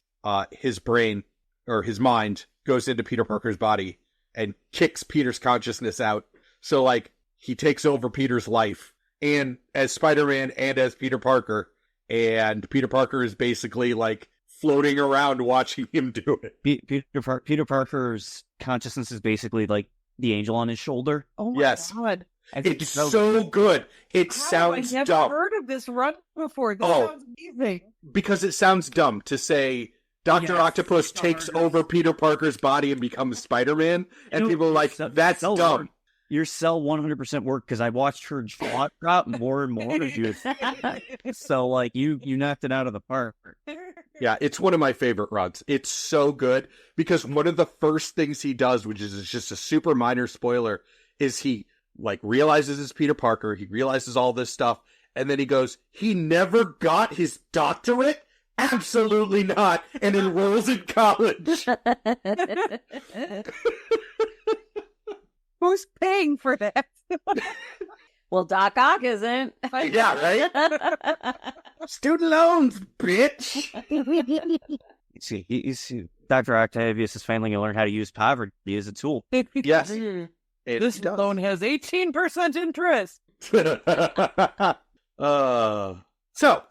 his brain or his mind goes into Peter Parker's body and kicks Peter's consciousness out. So, like, he takes over Peter's life, and as Spider-Man and as Peter Parker, and Peter Parker is basically like floating around watching him do it. Peter Parker's consciousness is basically like the angel on his shoulder. Oh my Yes. god. I think It's so good. It sounds I've never dumb. heard of this run before. This Oh. sounds amazing. Because it sounds dumb to say Dr. Yes, Octopus takes Star-Lord. over Peter Parker's body and becomes Spider-Man, and You know, people are like, Cell- that's Cell dumb. worked. Your cell 100% worked, because I watched her jaw drop more and more as you. So, like, you knocked it out of the park. Yeah, it's one of my favorite runs. It's so good because one of the first things he does, which is just a super minor spoiler, is he like realizes it's Peter Parker. He realizes all this stuff, and then he goes, he never got his doctorate? Absolutely not, and enrolls in college. Who's paying for that? Well, Doc Ock isn't. Yeah, right? Student loans, bitch. Dr. Octavius is finally going to learn how to use poverty as a tool. Yes. Mm. It This does. loan has 18% interest. So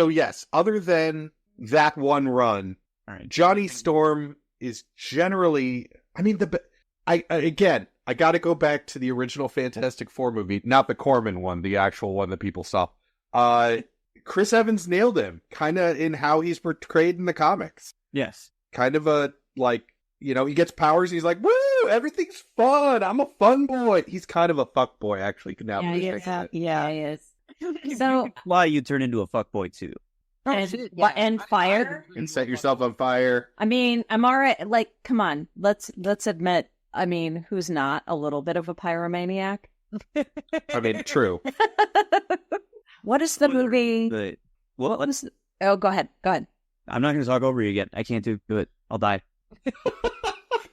yes, other than that one run, All right. Johnny Storm is generally, I mean, I got to go back to the original Fantastic Four movie, not the Corman one, the actual one that people saw. Chris Evans nailed him, kind of in how he's portrayed in the comics. Yes. Kind of a, like, you know, he gets powers, he's like, woo, everything's fun, I'm a fun boy. He's kind of a fuck boy, actually. Now He is. So, Why you turn into a fuckboy too? and fire. and set yourself on fire. I mean, I'm all right. Like, come on, let's admit. I mean, who's not a little bit of a pyromaniac? I mean, true. What is the movie? Well, Oh, go ahead. I'm not going to talk over you again. I can't do it. I'll die.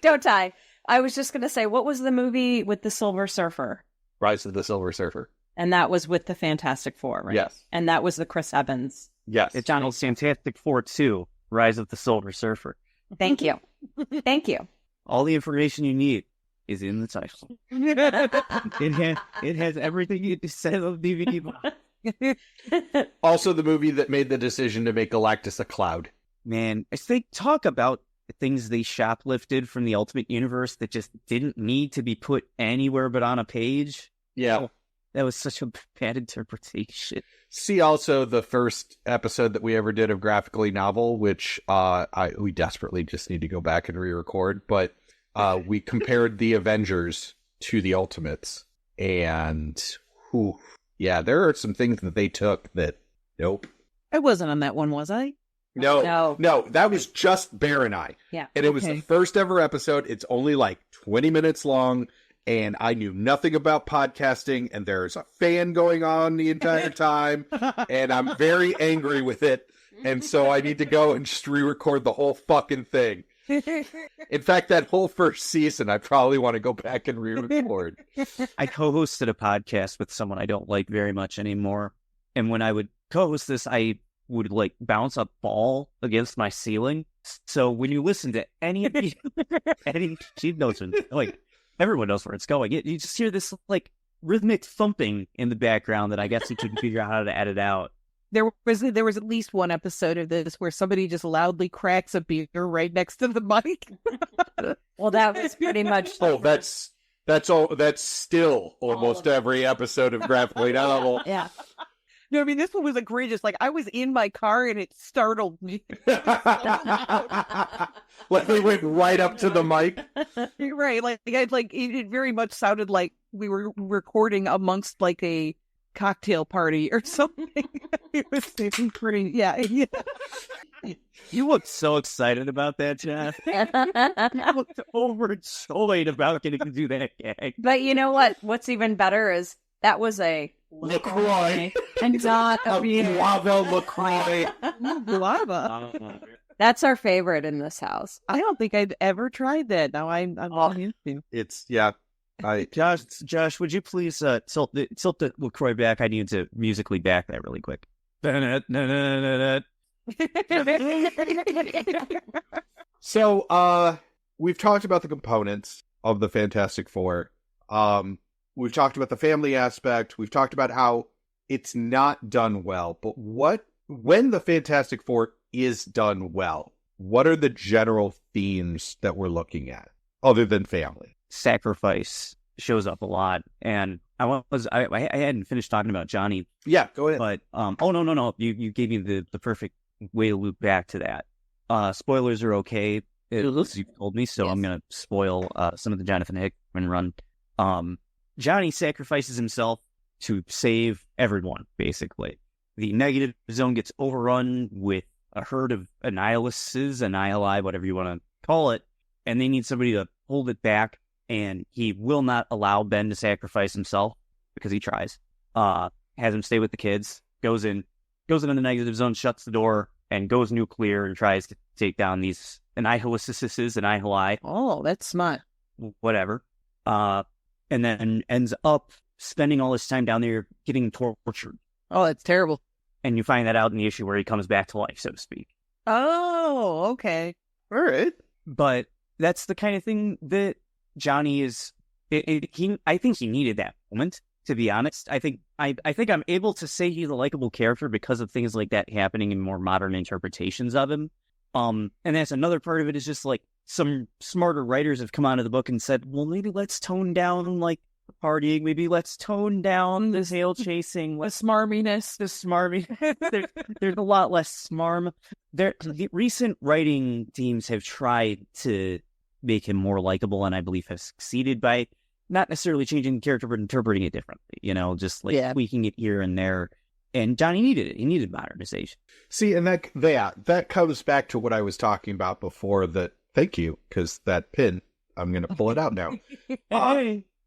Don't die. I was just going to say, what was the movie with the Silver Surfer? Rise of the Silver Surfer. And that was with the Fantastic Four, right? Yes. And that was the Chris Evans. Yes. It's Fantastic Four 2, Rise of the Silver Surfer. Thank you. Thank you. All the information you need is in the title. It has everything you said on DVD box. Also the movie that made the decision to make Galactus a cloud. Man, as they talk about the things they shoplifted from the Ultimate Universe that just didn't need to be put anywhere but on a page. Yeah. That was such a bad interpretation. See also the first episode that we ever did of Graphically Novel, which we desperately just need to go back and re-record, but we compared the Avengers to the Ultimates, and yeah, there are some things that they took that, nope. I wasn't on that one, was I? No, that was just Bear and I. Yeah. And it was the first ever episode. It's only like 20 minutes long, and I knew nothing about podcasting, and there's a fan going on the entire time, and I'm very angry with it, and so I need to go and just re-record the whole fucking thing. In fact, that whole first season, I probably want to go back and re-record. I co-hosted a podcast with someone I don't like very much anymore, and when I would co-host this, I would like bounce a ball against my ceiling. So when you listen to any of the she knows like everyone knows where it's going. You just hear this like rhythmic thumping in the background that I guess you can figure out how to edit out. There was at least one episode of this where somebody just loudly cracks a beer right next to the mic. Well, that was pretty much. Oh, that's still almost every episode of Graphically Novel. Yeah. No, I mean, this one was egregious. Like, I was in my car and it startled me. Like we went right up to the mic. Right. It very much sounded like we were recording amongst like a cocktail party or something. It was pretty, yeah. You looked so excited about that, Jeff. You looked overjoyed about getting to do that gag. But you know what? What's even better is that was a LaCroix. and not a A beer. Guava LaCroix. Guava. That's our favorite in this house. I don't think I'd ever tried that. Now I'm used to. It's, yeah. Josh, would you please tilt the LaCroix back? I need to musically back that really quick. So, we've talked about the components of the Fantastic Four. We've talked about the family aspect. We've talked about how it's not done well. But when the Fantastic Four is done well, what are the general themes that we're looking at, other than family? Sacrifice shows up a lot, and I hadn't finished talking about Johnny. Yeah, go ahead. But no, you gave me the perfect way to loop back to that. Spoilers are okay, as you told me, so Yes. I'm gonna spoil some of the Jonathan Hickman run. Johnny sacrifices himself to save everyone, basically. The negative zone gets overrun with a herd of annihili, whatever you want to call it, and they need somebody to hold it back, and he will not allow Ben to sacrifice himself because he tries. Has him stay with the kids, goes into the negative zone, shuts the door, and goes nuclear and tries to take down these annihili, Oh, that's smart. whatever. And then ends up spending all his time down there getting tortured. Oh, that's terrible. And you find that out in the issue where he comes back to life, so to speak. Oh, okay. All right. But that's the kind of thing that Johnny is. I think he needed that moment to be honest. I think I'm able to say he's a likable character because of things like that happening in more modern interpretations of him. And that's another part of it is just like some smarter writers have come out of the book and said, well, maybe let's tone down like the partying. Maybe let's tone down the tail chasing, The smarminess. the smarmy. There's a lot less smarm. The recent writing teams have tried to make him more likable, and I believe have succeeded by not necessarily changing the character, but interpreting it differently. Just like tweaking it here and there. And Johnny needed it. He needed modernization. See, and that comes back to what I was talking about before. Thank you, because that pin, I'm going to pull it out now.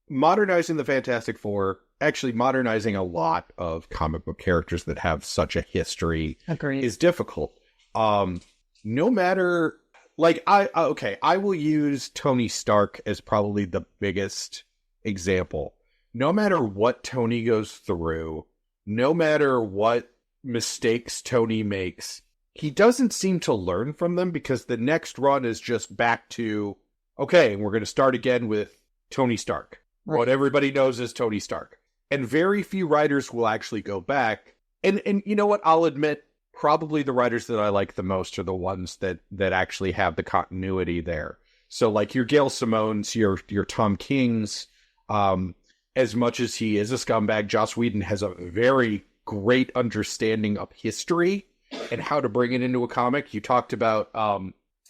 Modernizing the Fantastic Four, actually modernizing a lot of comic book characters that have such a history is difficult. No matter, like, I will use Tony Stark as probably the biggest example. No matter what Tony goes through, no matter what mistakes Tony makes, he doesn't seem to learn from them, because the next run is just back to, okay, we're going to start again with Tony Stark. Right. What everybody knows is Tony Stark. And very few writers will actually go back. And you know what? I'll admit, probably the writers that I like the most are the ones that actually have the continuity there. So like your Gail Simones, your Tom Kings, as much as he is a scumbag, Joss Whedon has a very great understanding of history and how to bring it into a comic. You talked about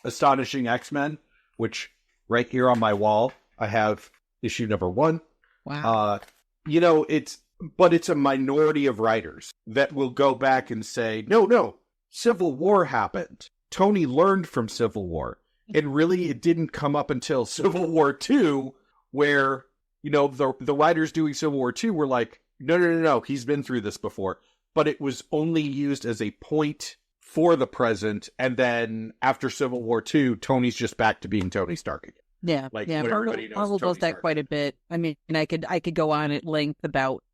Astonishing X-Men, which right here on my wall, I have issue number 1. Wow. It's a minority of writers that will go back and say, no, Civil War happened. Tony learned from Civil War. And really, it didn't come up until Civil War II, where, the writers doing Civil War II were like, no, he's been through this before. But it was only used as a point for the present. And then after Civil War II, Tony's just back to being Tony Stark again. Yeah, Marvel does that quite a bit. I mean, I could go on at length about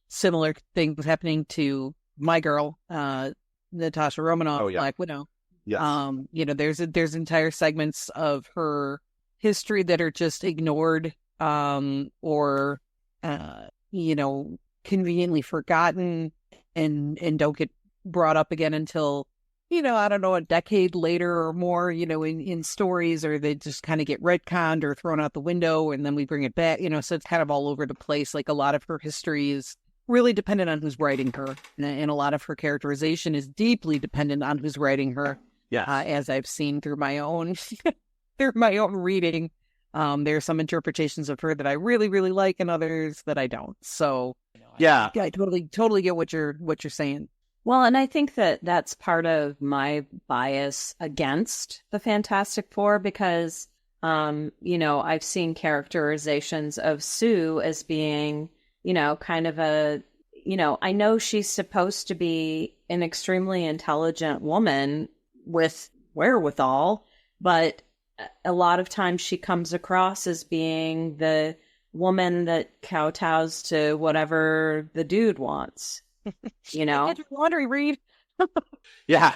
similar things happening to my girl, Natasha Romanoff, Black Widow. Yes. There's entire segments of her history that are just ignored, or conveniently forgotten, and don't get brought up again until, I don't know, a decade later or more, in stories, or they just kind of get retconned or thrown out the window, and then we bring it back, so it's kind of all over the place. Like, a lot of her history is really dependent on who's writing her, and a lot of her characterization is deeply dependent on who's writing her. Yeah. As I've seen through my own reading. There are some interpretations of her that I really, really like, and others that I don't. So I totally get what you're saying. Well, and I think that that's part of my bias against the Fantastic Four, because, I've seen characterizations of Sue as being, kind of a, I know she's supposed to be an extremely intelligent woman with wherewithal, but a lot of times she comes across as being the woman that kowtows to whatever the dude wants. Laundry read. Yeah.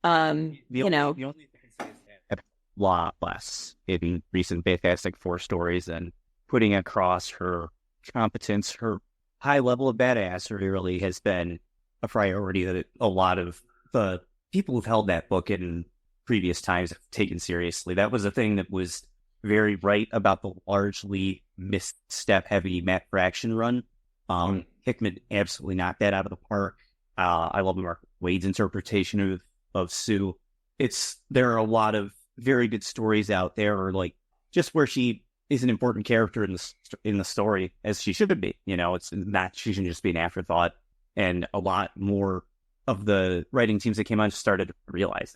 The only thing I say is that a lot less in recent Fantastic Four stories, and putting across her competence, her high level of badassery really has been a priority that a lot of the people who've held that book in previous times have taken seriously. That was a thing that was very right about the largely misstep-heavy Matt Fraction run. Hickman absolutely knocked that out of the park. I love Mark Waid's interpretation of Sue. There are a lot of very good stories out there, or like just where she is an important character in the story, as she should be. It's not, she shouldn't just be an afterthought. And a lot more of the writing teams that came on started to realize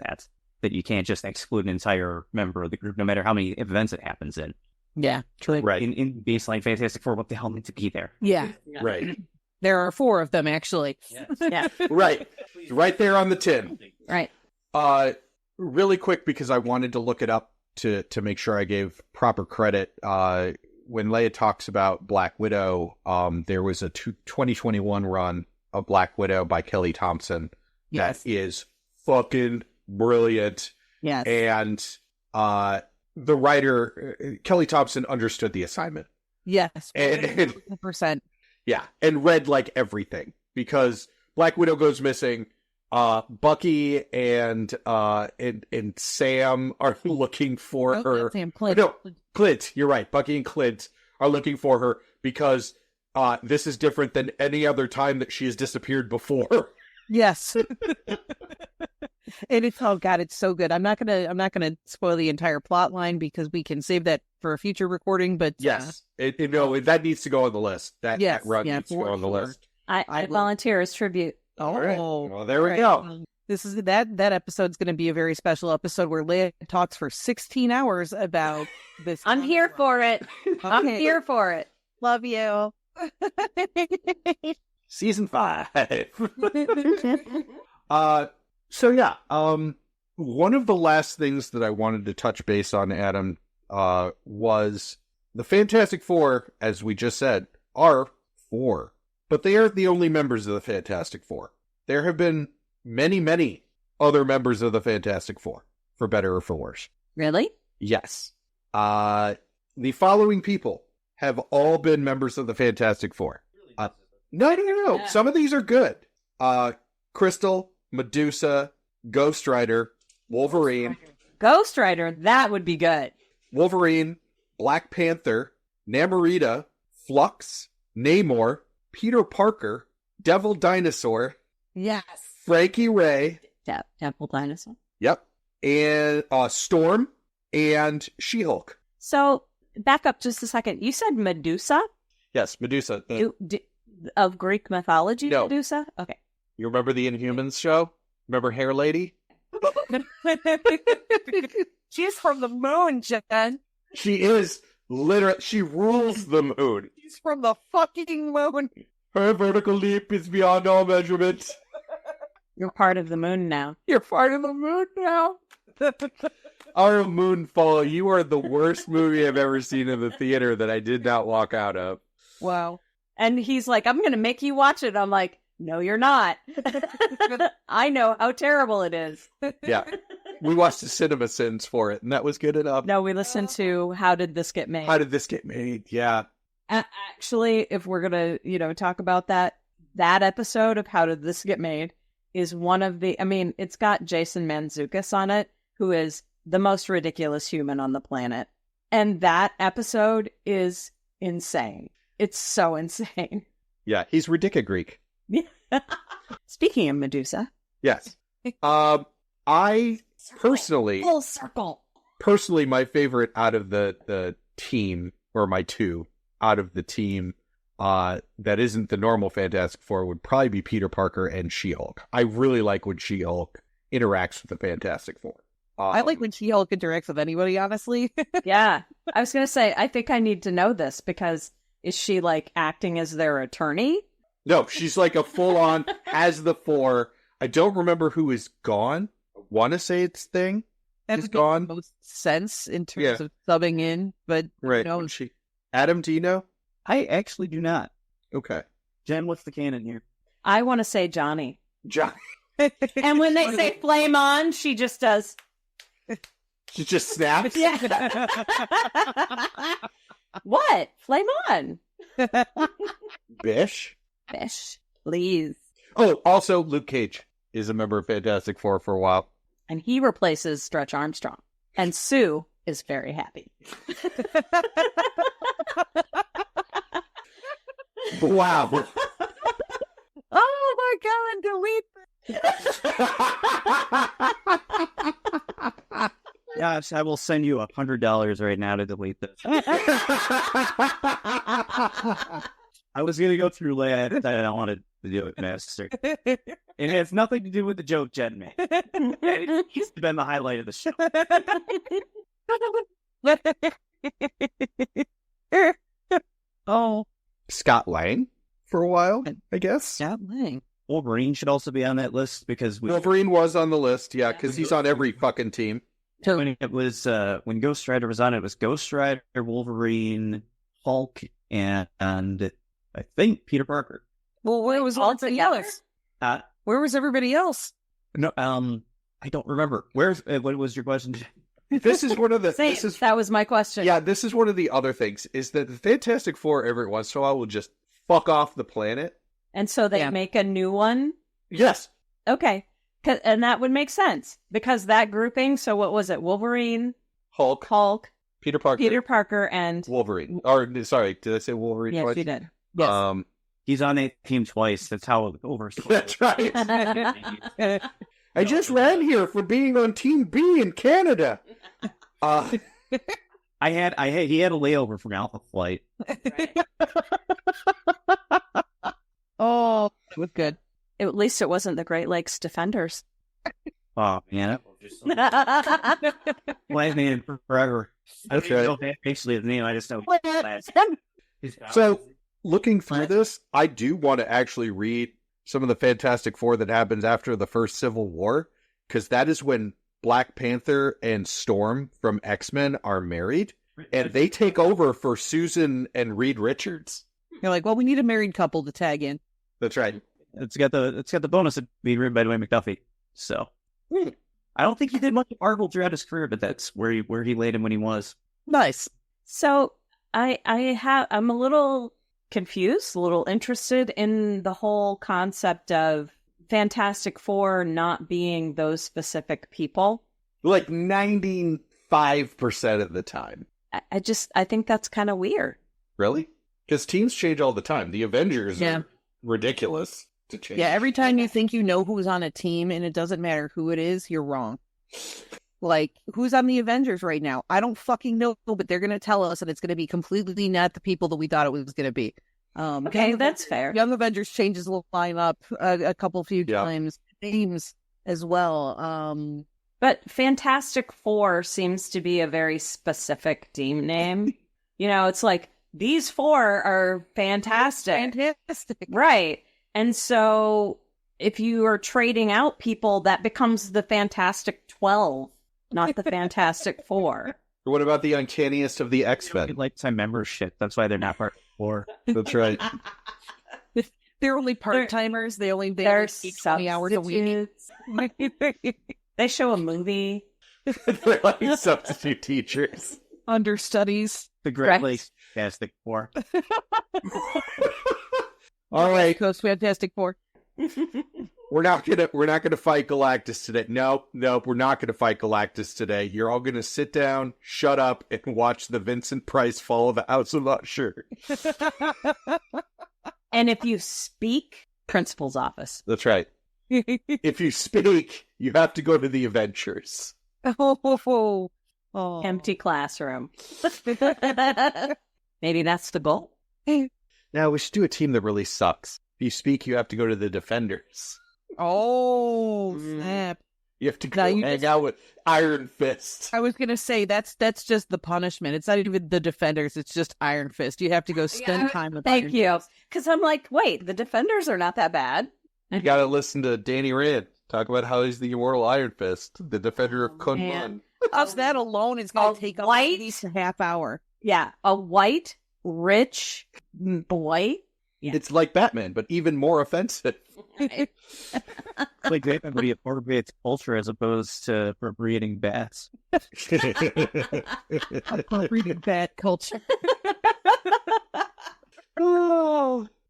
that you can't just exclude an entire member of the group, no matter how many events it happens in. Yeah, true. Right. In baseline Fantastic Four, what the hell needs to be there? Yeah. Right. There are 4 of them, actually. Yes. Yeah. Right. Right there on the tin. Right. Really quick, because I wanted to look it up to make sure I gave proper credit. When Leia talks about Black Widow, there was a 2021 run of Black Widow by Kelly Thompson. Yes. That is fucking brilliant. Yes. And the writer, Kelly Thompson, understood the assignment. Yes, And 100%. yeah, and Red like everything because Black Widow goes missing. Bucky and Sam are looking for her. Sam, Clint. No, Clint. You're right. Bucky and Clint are looking for her because this is different than any other time that she has disappeared before. Yes. And it's, oh God, it's so good. I'm not gonna spoil the entire plot line because we can save that for a future recording. But Yes, that needs to go on the list. That run needs to go on the list. I volunteer as tribute. Oh, right. Well, there we go. This is that episode's going to be a very special episode where Leia talks for 16 hours about this. I'm here for it. I'm here for it. Love you. Season 5. So yeah, one of the last things that I wanted to touch base on, Adam, was the Fantastic Four, as we just said, are 4. But they aren't the only members of the Fantastic Four. There have been many, many other members of the Fantastic Four, for better or for worse. Really? Yes. The following people have all been members of the Fantastic Four. No. Yeah. Some of these are good. Crystal, Medusa, Ghost Rider, Wolverine, Ghost Rider, that would be good. Wolverine, Black Panther, Namorita, Flux, Namor, Peter Parker, Devil Dinosaur, Yes. Frankie Ray, Temple Dinosaur. yep, and Storm, and She-Hulk. So, back up just a second. You said Medusa? Yes, Medusa. Of Greek mythology, No. Medusa? Okay. You remember the Inhumans show? Remember Hair Lady? She's from the moon, Jen. She is literally, she rules the moon. She's from the fucking moon. Her vertical leap is beyond all measurement. You're part of the moon now. You're part of the moon now. Our Moonfall, you are the worst movie I've ever seen in the theater that I did not walk out of. Wow. And he's like, I'm going to make you watch it. I'm like, no, you're not. I know how terrible it is. Yeah. We watched the Cinema Sins for it, and that was good enough. No, we listened to How Did This Get Made? How did this get made? Yeah. Actually, if we're going to, talk about that episode of How Did This Get Made is one of the, it's got Jason Mantzoukas on it, who is the most ridiculous human on the planet. And that episode is insane. It's so insane. Yeah, he's Ridica-Greek. Speaking of Medusa. Yes. I personally... Full circle. Personally, my favorite out of the team, or my two out of the team that isn't the normal Fantastic Four, would probably be Peter Parker and She-Hulk. I really like when She-Hulk interacts with the Fantastic Four. I like when She-Hulk interacts with anybody, honestly. Yeah. I was going to say, I think I need to know this because is she like acting as their attorney? No, she's like a full-on as the Four. I don't remember who is gone. I want to say it's Thing. That Is would gone. make the most sense in terms of subbing in, but Right. no. She... Adam, do you know? I actually do not. Okay. Jen, what's the canon here? I want to say Johnny. John. And when they say flame on, she just does. She just snaps? Yeah. What? Flame on. Bish? Fish, please. Oh, also Luke Cage is a member of Fantastic Four for a while. And he replaces Stretch Armstrong. And Sue is very happy. Wow. Oh my God, delete Yes, I will send you $100 right now to delete this. I was going to go through Leia, and I don't want to do it faster. It has nothing to do with the joke Jen made. It's been the highlight of the show. Oh, Scott Lang for a while, I guess. Scott Lang. Wolverine should also be on that list because Wolverine was on the list, yeah, because he's on every fucking team. when it was when Ghost Rider was on, it was Ghost Rider, Wolverine, Hulk, and I think Peter Parker. Well, where was all everybody together? else? Where was everybody else? No, I don't remember. What was your question? This is one of the. Same. This is That was my question. Yeah, this is one of the other things, is that the Fantastic Four every once in a while will just fuck off the planet. And so they make a new one? Yes. Okay. And that would make sense. Because that grouping, so what was it? Wolverine, Hulk, Peter Parker, and... Wolverine. Or, sorry, did I say Wolverine Yes, twice? you did. Yes. He's on that team twice. That's how over. That's right. I just ran here for being on Team B in Canada. He had a layover from Alpha Flight. Oh, it was good. At least it wasn't the Great Lakes Defenders. Oh man, Last name forever. I don't know actually his name. I just know. So, looking through this, I do want to actually read some of the Fantastic Four that happens after the first Civil War, because that is when Black Panther and Storm from X-Men are married, and they take over for Susan and Reed Richards. You're like, well, we need a married couple to tag in. That's right. It's got the bonus of being written by Dwayne McDuffie. So I don't think he did much of Marvel throughout his career, but that's where he laid him when he was. Nice. So I'm a little confused, a little interested in the whole concept of Fantastic Four not being those specific people. Like 95% of the time. I think that's kind of weird. Really? Because teams change all the time. The Avengers are ridiculous to change. Yeah, every time you think you know who's on a team and it doesn't matter who it is, you're wrong. Like, who's on the Avengers right now? I don't fucking know, but they're going to tell us, and it's going to be completely not the people that we thought it was going to be. Okay, that's fair. Young Avengers changes the lineup a few times. Names as well. But Fantastic Four seems to be a very specific team name. You know, it's like, these four are fantastic. Fantastic. Right. And so if you are trading out people, that becomes the Fantastic 12, not the Fantastic Four. What about the uncanniest of the X-Men? Lifetime membership. That's why they're not part of four. That's right. They're only part-timers. They're 20 hours a week. They show a movie. They're like substitute teachers. Understudies. The Great Lakes Fantastic Four. All right, Coast Fantastic Four. we're not gonna fight Galactus today. No, we're not gonna fight Galactus today. You're all gonna sit down, shut up, and watch the Vincent Price Fall of the House of Usher. And if you speak, principal's office. That's right. If you speak, you have to go to the Adventures. Oh. Empty classroom. Maybe that's the goal. Now, we should do a team that really sucks. If you speak, you have to go to the Defenders. Oh, snap. You have to go hang out with Iron Fist. I was going to say, that's just the punishment. It's not even the Defenders. It's just Iron Fist. You have to go spend time with Thank you. Because I'm like, wait, the Defenders are not that bad. You got to listen to Danny Rand talk about how he's the immortal Iron Fist, the defender of Kunlun. Us that alone is going to take up at least a half hour. Yeah, a white, rich boy. Yeah. It's like Batman, but even more offensive. Like everybody appropriates culture as opposed to appropriating bats. Appropriating bat culture.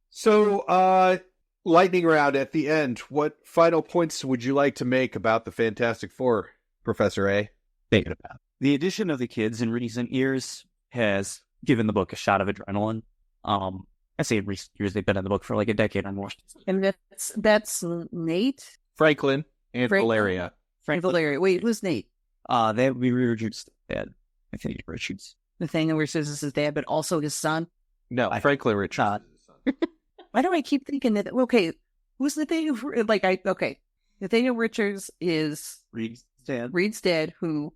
So, lightning round at the end. What final points would you like to make about the Fantastic Four, Professor A? Thinking about the addition of the kids in recent years has given the book a shot of adrenaline. I say in recent years, they've been in the book for like a decade or more. And that's Nate? Franklin and Valeria. Valeria. Wait, who's Nate? That would be Richard's dad. I think Richard's. Nathaniel Richards is his dad, but also his son? No, Franklin Richards. Why do I keep thinking that? Okay, who's Nathaniel? Nathaniel Richards is Reed's dad. Reed's dad, who...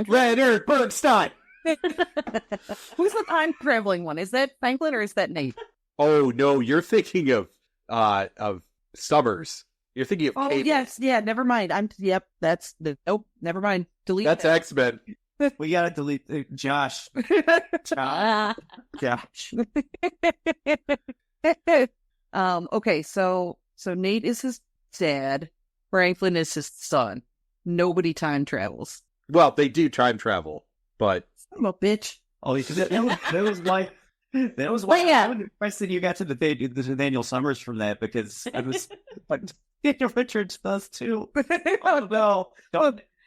Leonard Bernstein! Who's the time traveling one? Is that Franklin or is that Nate? Oh, no, you're thinking of Summers. You're thinking of Cable. Yes, yeah, never mind. Nope, never mind. Delete That's that. X-Men. We gotta delete Josh. Josh. Okay, so Nate is his dad. Franklin is his son. Nobody time travels. Well, they do time travel, but I'm a bitch. Oh, that was why. That was why Leia. I'm impressed that you got to the Daniel Summers from that, because I was like, Daniel Richards does too. Oh no!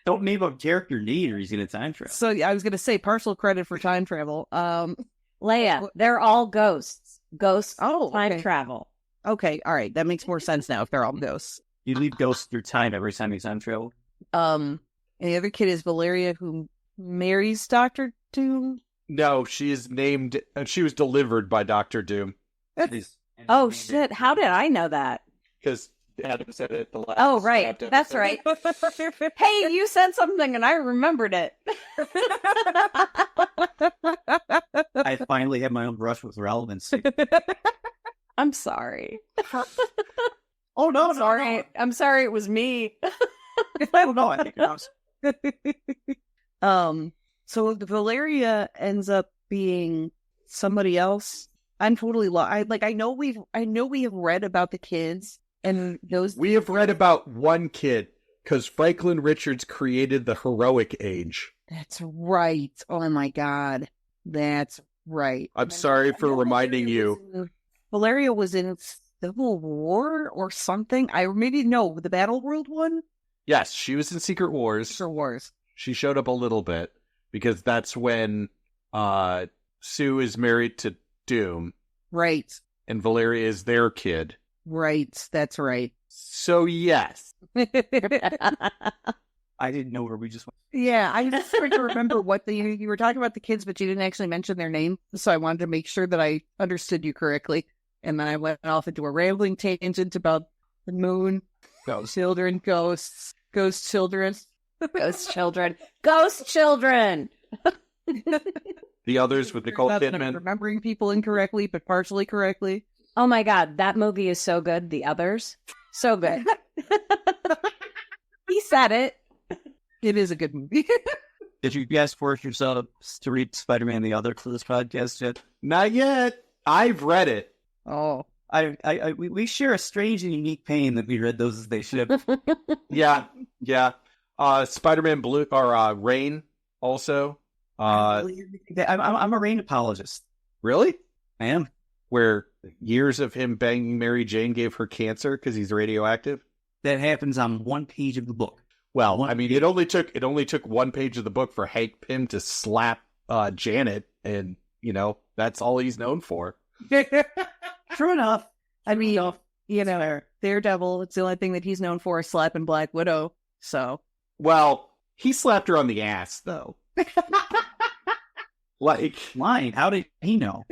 Don't name a character need, or he's gonna time travel. So I was going to say partial credit for time travel. Leia, they're all ghosts. Ghosts Oh, time okay. travel. Okay, all right, that makes more sense now if they're all ghosts. You leave ghosts through time every time you time travel. And the other kid is Valeria, who marries Dr. Doom. no, she is named. She was delivered by Doctor Doom Oh, shit. How did I know that? because Adam said it the last. Oh, right. That's right. Hey, you said something and I remembered it. I finally had my own brush with relevancy. I'm sorry. Oh no, Sorry. I'm sorry it was me. I don't know. I think it was. So Valeria ends up being somebody else. I'm totally lost. I know we have read about the kids and those. We have read about one kid because Franklin Richards created the heroic age. That's right. Oh my God, that's right. I'm sorry for reminding you. Valeria was in Civil War or something. The Battle World one. Yes, she was in Secret Wars. Sure Wars. She showed up a little bit because that's when Sue is married to Doom Right. and Valeria is their kid. Right. That's right. So yes. I didn't know where we just went. Yeah, I just tried to remember what you were talking about the kids, but you didn't actually mention their name. So I wanted to make sure that I understood you correctly. And then I went off into a rambling tangent about the moon, children, ghosts, ghost children. Ghost children. Ghost children. The others with Nicole I'm Kidman. remembering people incorrectly, but partially correctly. Oh my God. That movie is so good. The Others. So good. He said it. It is a good movie. Did you guys force yourselves to read Spider-Man the Other for this podcast yet? Not yet. I've read it. Oh, We share a strange and unique pain that we read those as they ship. Yeah. Spider-Man Blue or Rain also. I'm a rain apologist. Really? I am. Where years of him banging Mary Jane gave her cancer because he's radioactive. That happens on one page of the book. Well, I mean, it only took one page of the book for Hank Pym to slap Janet, and that's all he's known for. true enough. I mean, Daredevil, it's the only thing that he's known for is slapping Black Widow. So, Well, he slapped her on the ass, though. Like, Lying. How did he know?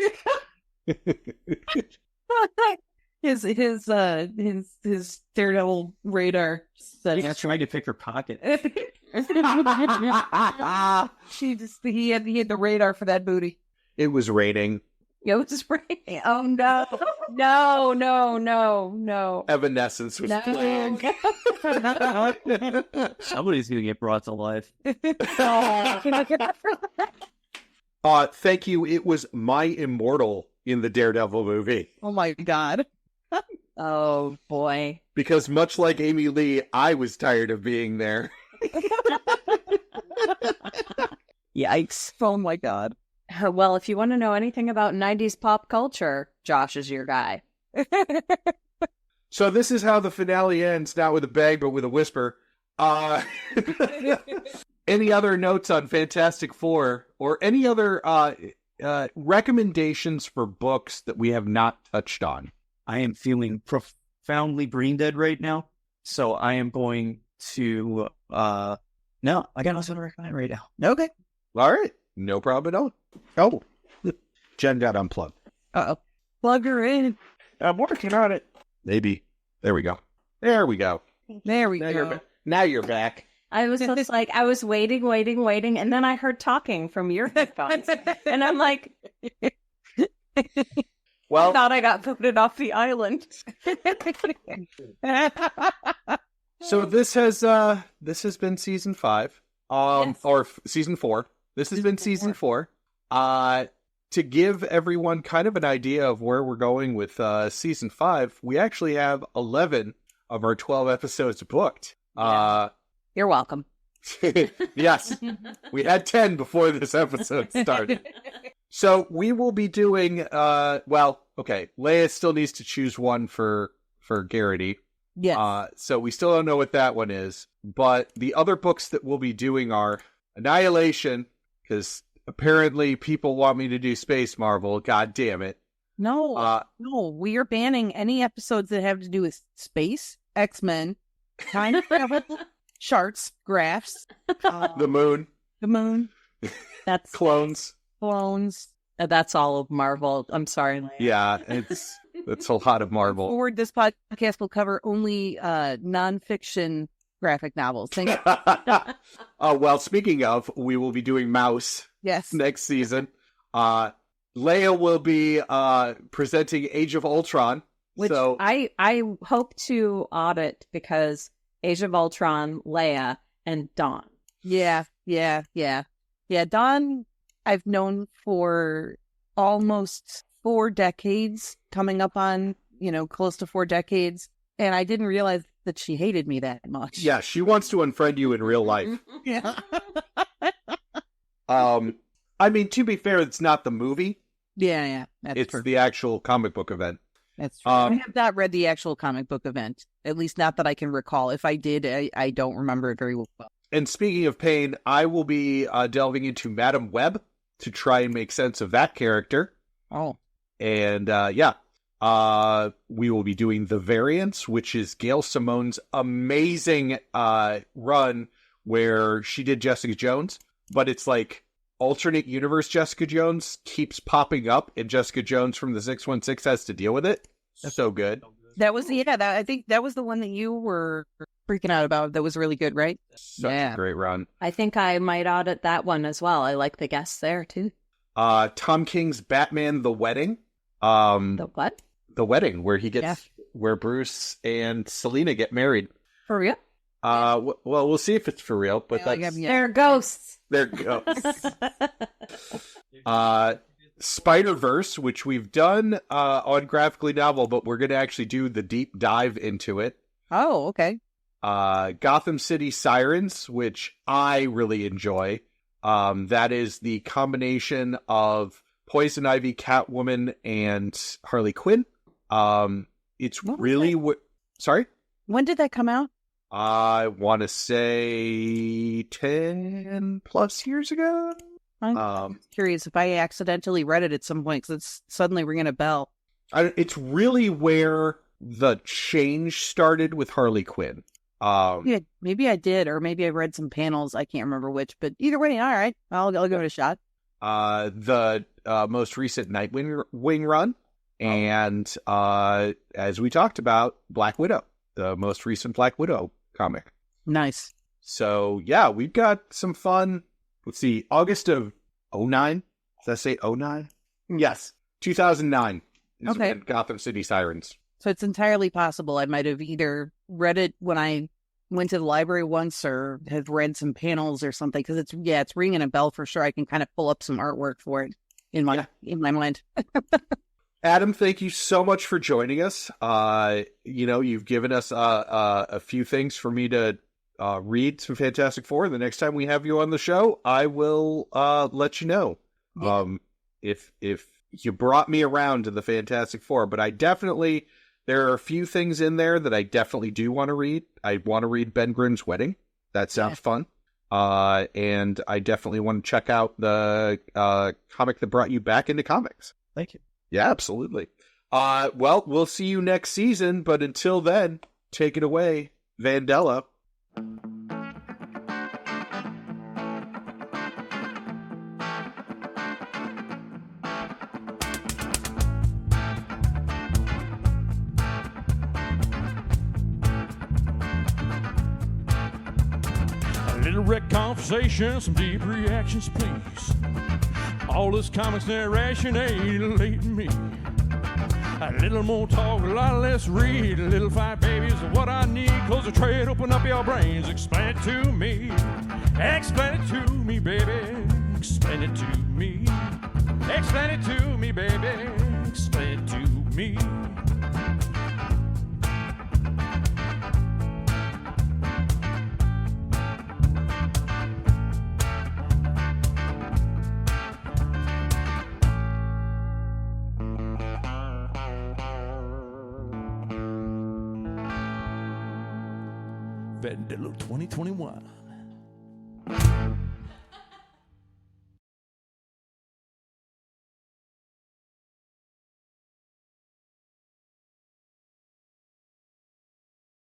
his Daredevil radar said He's trying to pick her pocket. he had the radar for that booty. it was raining. It was raining. Oh no. Evanescence was No. playing. Somebody's going to get brought to life. Thank you. It was my immortal in the Daredevil movie. Oh my God. Oh boy. Because much like Amy Lee, I was tired of being there. Yikes. Oh my God. Well, if you want to know anything about 90s pop culture, Josh is your guy. So this is how the finale ends, not with a bang, but with a whisper. Any other notes on Fantastic Four or any other recommendations for books that we have not touched on? I am feeling profoundly brain dead right now. So I am going to... no, I got nothing to recommend right now. Okay. All right. No problem at all. Oh, Jen got unplugged. Uh-oh. Plug her in. I'm working on it. Maybe. There we go. There we go. There we Now go. Now you're back. I was just like, I was waiting, and then I heard talking from your headphones. And I'm like, I Well, thought I got voted off the island. so this has been season 5, Yes. or season 4. This has been season 4. To give everyone kind of an idea of where we're going with season 5, we actually have 11 of our 12 episodes booked. You're welcome. Yes, we had 10 before this episode started. So we will be doing, okay, Leia still needs to choose one for Garrity. Yes. So we still don't know what that one is. But the other books that we'll be doing are Annihilation, because apparently people want me to do Space Marvel. God damn it. No, we are banning any episodes that have to do with space, X-Men, time travel, charts, graphs, The Moon, That's clones. That's all of Marvel. I'm sorry, Leia. Yeah, it's a lot of Marvel. Forward, this podcast will cover only nonfiction graphic novels. Thank you. Well, speaking of, we will be doing Mouse Yes. next season. Leia will be presenting Age of Ultron. Which So I hope to audit because Age of Ultron, Leia, and Dawn. Yeah. Dawn, I've known for almost 4 decades, coming up on, close to 4 decades. And I didn't realize that she hated me that much. yeah, she wants to unfriend you in real life. Yeah. I mean, to be fair, it's not the movie. Yeah. That's It's true. the actual comic book event. That's true. I have not read the actual comic book event, at least not that I can recall. If I did, I don't remember it very well. And speaking of pain, I will be delving into Madam Web to try and make sense of that character. Oh. And we will be doing The Variants, which is Gail Simone's amazing run where she did Jessica Jones, but it's like alternate universe Jessica Jones keeps popping up, and Jessica Jones from the 616 has to deal with it. So good. That was, I think that was the one that you were freaking out about. That was really good, right? Such a great run. I think I might audit that one as well. I like the guests there too. Tom King's Batman: The Wedding. The what? The Wedding, where where Bruce and Selena get married. For real? Well, we'll see if it's for real, but They're ghosts. There goes. Spider-Verse, which we've done on Graphically Novel, but we're going to actually do the deep dive into it. Oh, okay. Gotham City Sirens, which I really enjoy. That is the combination of Poison Ivy, Catwoman, and Harley Quinn. It's What was really... Sorry? When did that come out? I want to say 10 plus years ago. I'm curious if I accidentally read it at some point because it's suddenly ringing a bell. It's really where the change started with Harley Quinn. Yeah, maybe I did, or maybe I read some panels. I can't remember which, but either way, all right, I'll give it a shot. The most recent Nightwing run, and as we talked about, Black Widow, the most recent Black Widow comic. Nice. So yeah, we've got some fun. Let's see, August of 2009. Does that say 2009? Yes, 2009 is when Gotham City Sirens. So it's entirely possible I might have either read it when I went to the library once or have read some panels or something, because it's ringing a bell for sure. I can kind of pull up some artwork for it in my mind. Adam, thank you so much for joining us. You've given us a few things for me to read some Fantastic Four. The next time we have you on the show, I will let you know if you brought me around to the Fantastic Four. But there are a few things in there that I definitely do want to read. I want to read Ben Grimm's Wedding. That sounds fun. And I definitely want to check out the comic that brought you back into comics. Thank you. Yeah, absolutely. Well, we'll see you next season, but until then, take it away, Vandella. A little wreck conversation, some deep reactions, please. All this comics narration alienating me. A little more talk, a lot less read. A little fight, baby, is what I need. Close the trade, open up your brains. Explain it to me. Explain it to me, baby. Explain it to me. Explain it to me, baby. Explain it to me. Vendilla 2021.